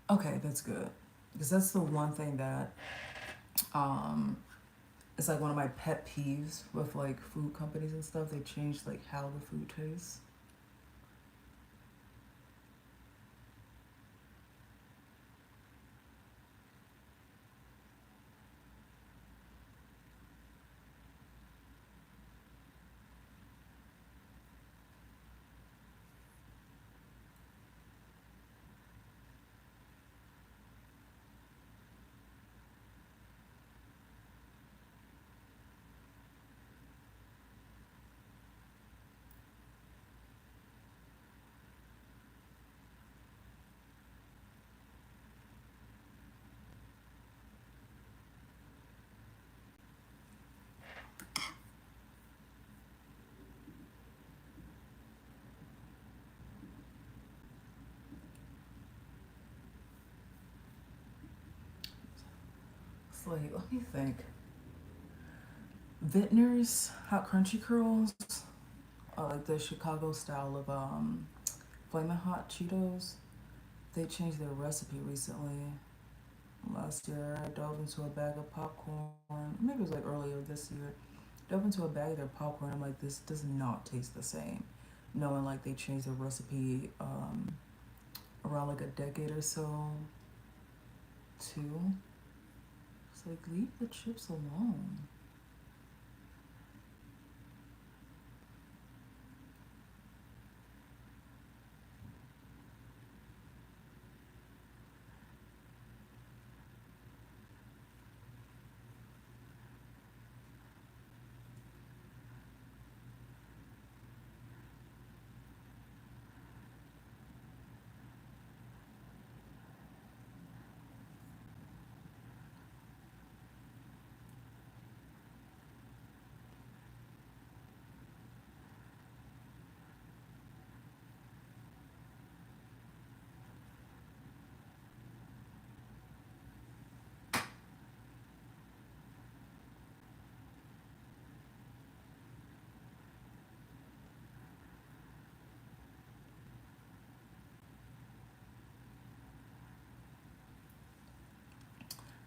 Okay, that's good. Because that's the one thing that it's like one of my pet peeves with like food companies and stuff. They change like how the food tastes. like, let me think. Vintner's hot crunchy curls, like the Chicago style of Flamin' Hot Cheetos. They changed their recipe recently. Last year, I dove into a bag of popcorn. Maybe it was like earlier this year. Dove into a bag of their popcorn. I'm like, this does not taste the same. Knowing like they changed their recipe around like a decade or so too. It's like, leave the chips alone.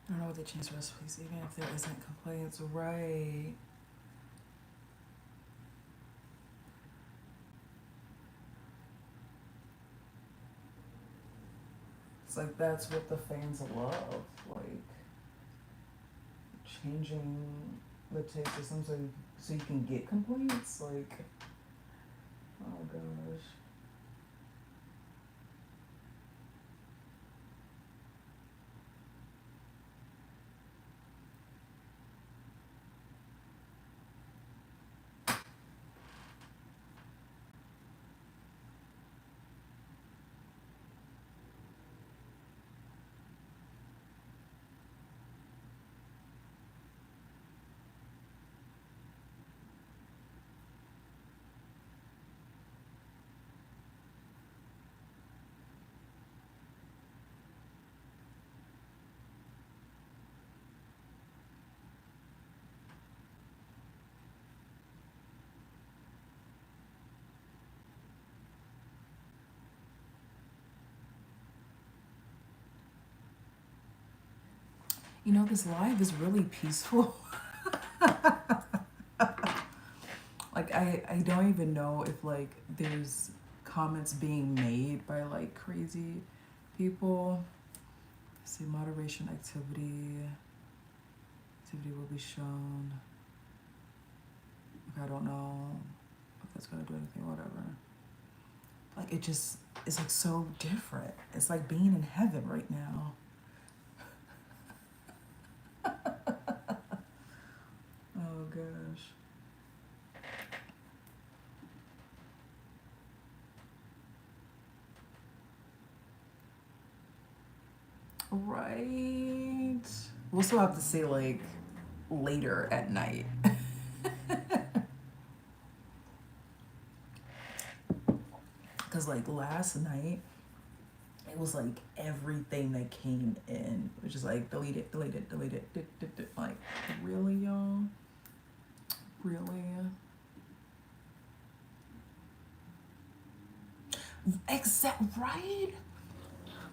I don't know what they changed recipes, even if there isn't complaints, right? It's like that's what the fans love, like changing the taste of something so you can get complaints. Like, oh gosh. You know, this live is really peaceful. Like, I don't even know if, like, there's comments being made by, like, crazy people. See, moderation activity. Activity will be shown. Okay, I don't know if that's gonna do anything, whatever. Like, it just is, like, so different. It's like being in heaven right now. Oh, gosh. Right. We'll still have to say like later at night. Because like last night, it was like everything that came in, which is like delete it, delete it, delete it. Like, really, y'all? Really? Exact, right?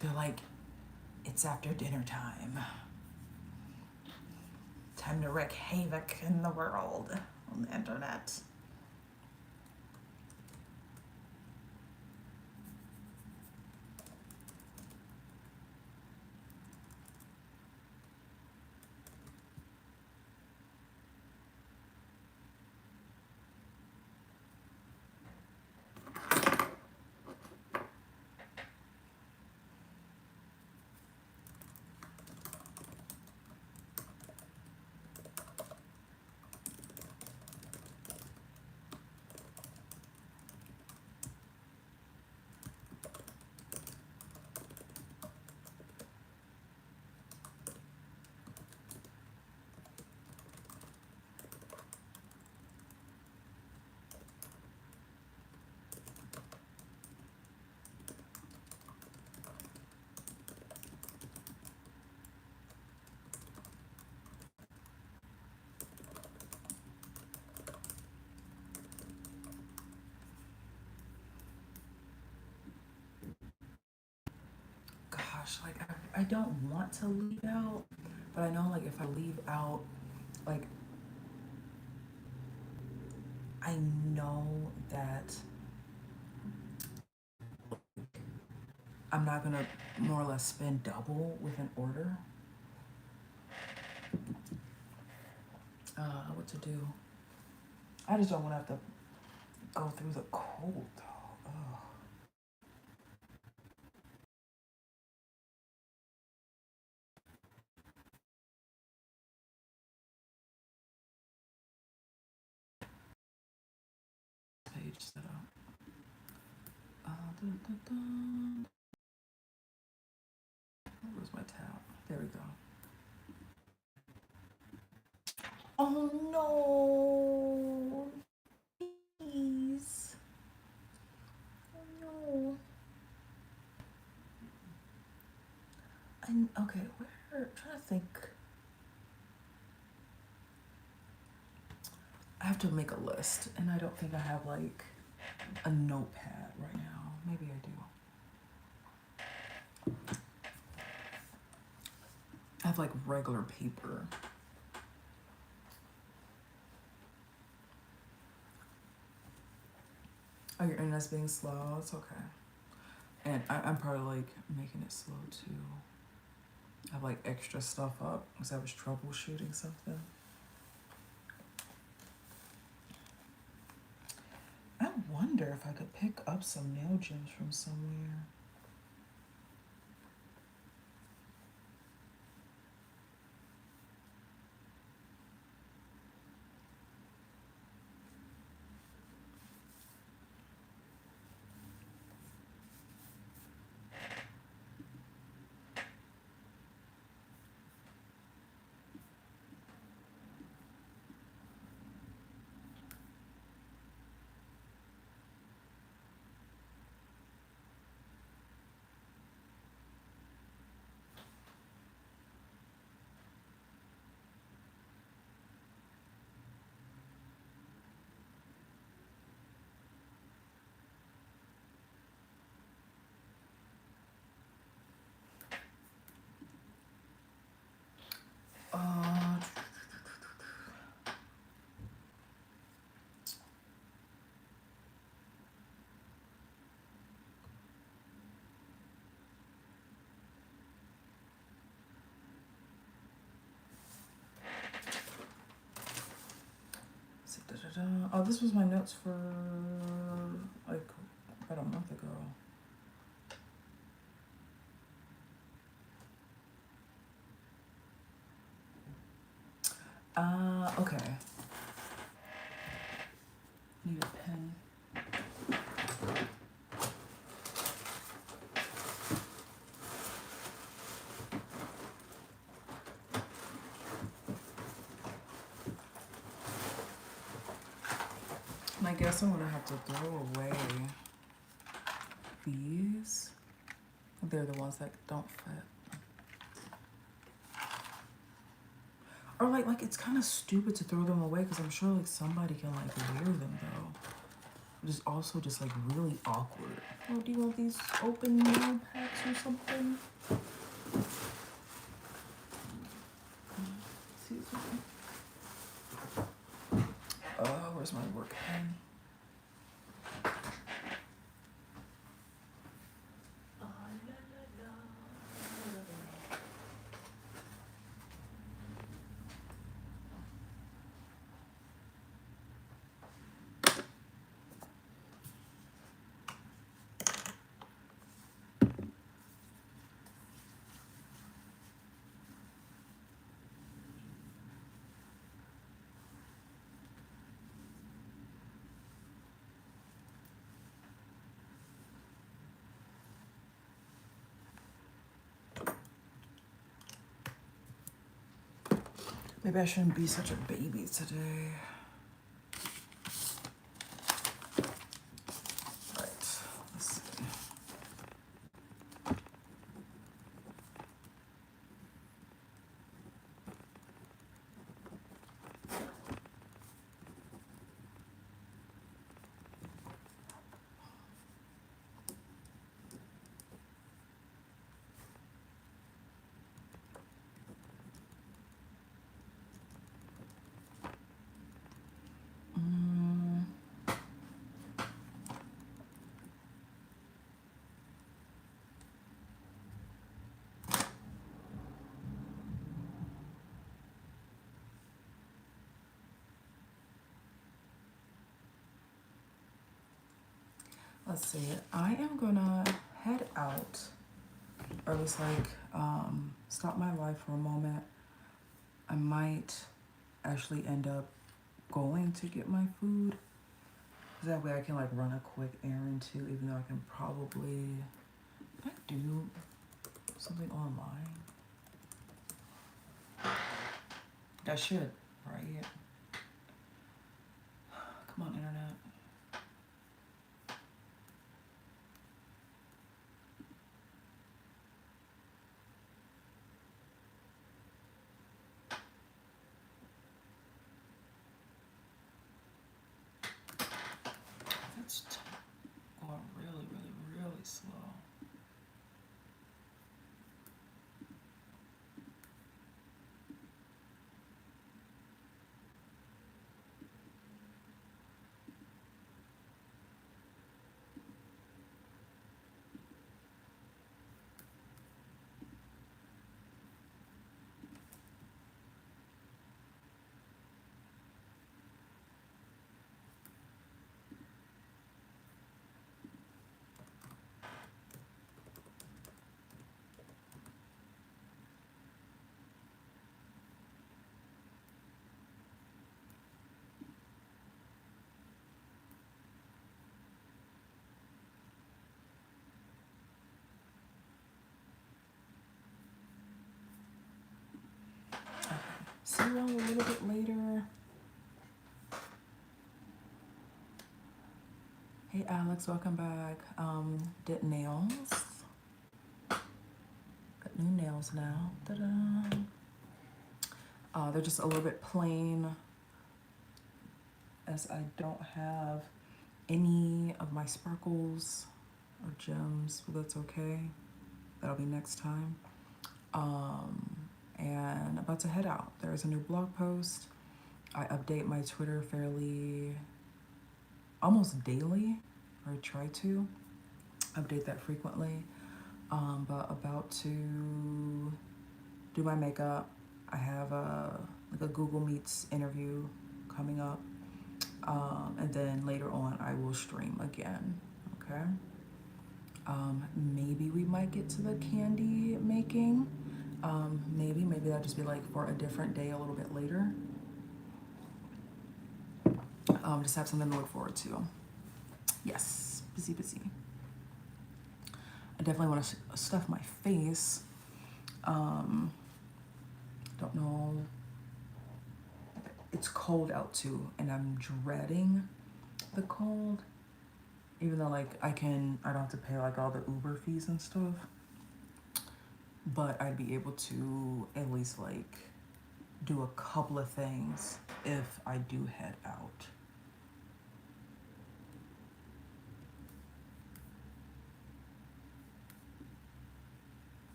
They're like, it's after dinner time. Time to wreak havoc in the world on the internet. gosh, like I don't want to leave out, but I know like if I leave out, like I know that I'm not gonna more or less spend double with an order. What to do? I just don't want to have to go through the cold though. Ugh. Page set up. Dun, dun, dun. Where's my tab? There we go. Oh no! Please. Oh no. Okay, where? I'm trying to think. I have to make a list, and I don't think I have like a notepad right now. Maybe I do. I have like regular paper. Oh, your internet's being slow. It's okay. And I'm probably like making it slow too. I have like extra stuff up because I was troubleshooting something. I wonder if I could pick up some nail gems from somewhere. Uh, oh, this was my notes for like about a month ago. Okay. Need a pen. And I guess I'm gonna have to throw away these. They're the ones that don't fit. Or like it's kind of stupid to throw them away because I'm sure like somebody can like wear them though. But it's also just like really awkward. Oh, do you want these open nail packs or something? Where's my work pen? Maybe I shouldn't be such a baby today. Right, let's see. let's see. I am gonna head out, or at least like stop my life for a moment. I might actually end up going to get my food. That way I can like run a quick errand too, even though I can probably, can I do something online? I should, right? Come on, internet. That's going really, really, really slow. See you all a little bit later. Hey Alex, welcome back. Did nails. Got new nails now. Ta-da. They're just a little bit plain, as I don't have any of my sparkles or gems, but that's okay. That'll be next time. And about to head out. There's a new blog post. I update my Twitter fairly, almost daily, or I try to update that frequently. But about to do my makeup. I have like a Google Meets interview coming up. And then later on I will stream again, okay? Maybe we might get to the candy making. Maybe that'll just be like for a different day a little bit later. Just have something to look forward to. Yes, busy. I definitely want to stuff my face. Don't know. It's cold out too, and I'm dreading the cold. Even though like I don't have to pay like all the Uber fees and stuff. But I'd be able to at least like do a couple of things if I do head out.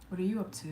What are you up to?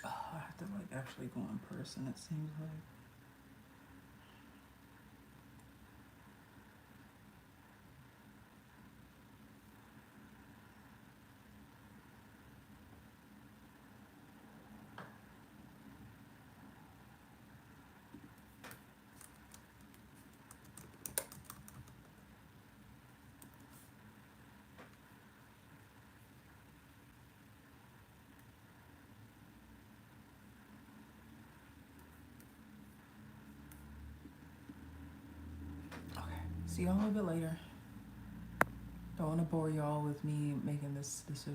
I have to like actually go in person, it seems like. See y'all a little bit later. Don't want to bore y'all with me making this decision.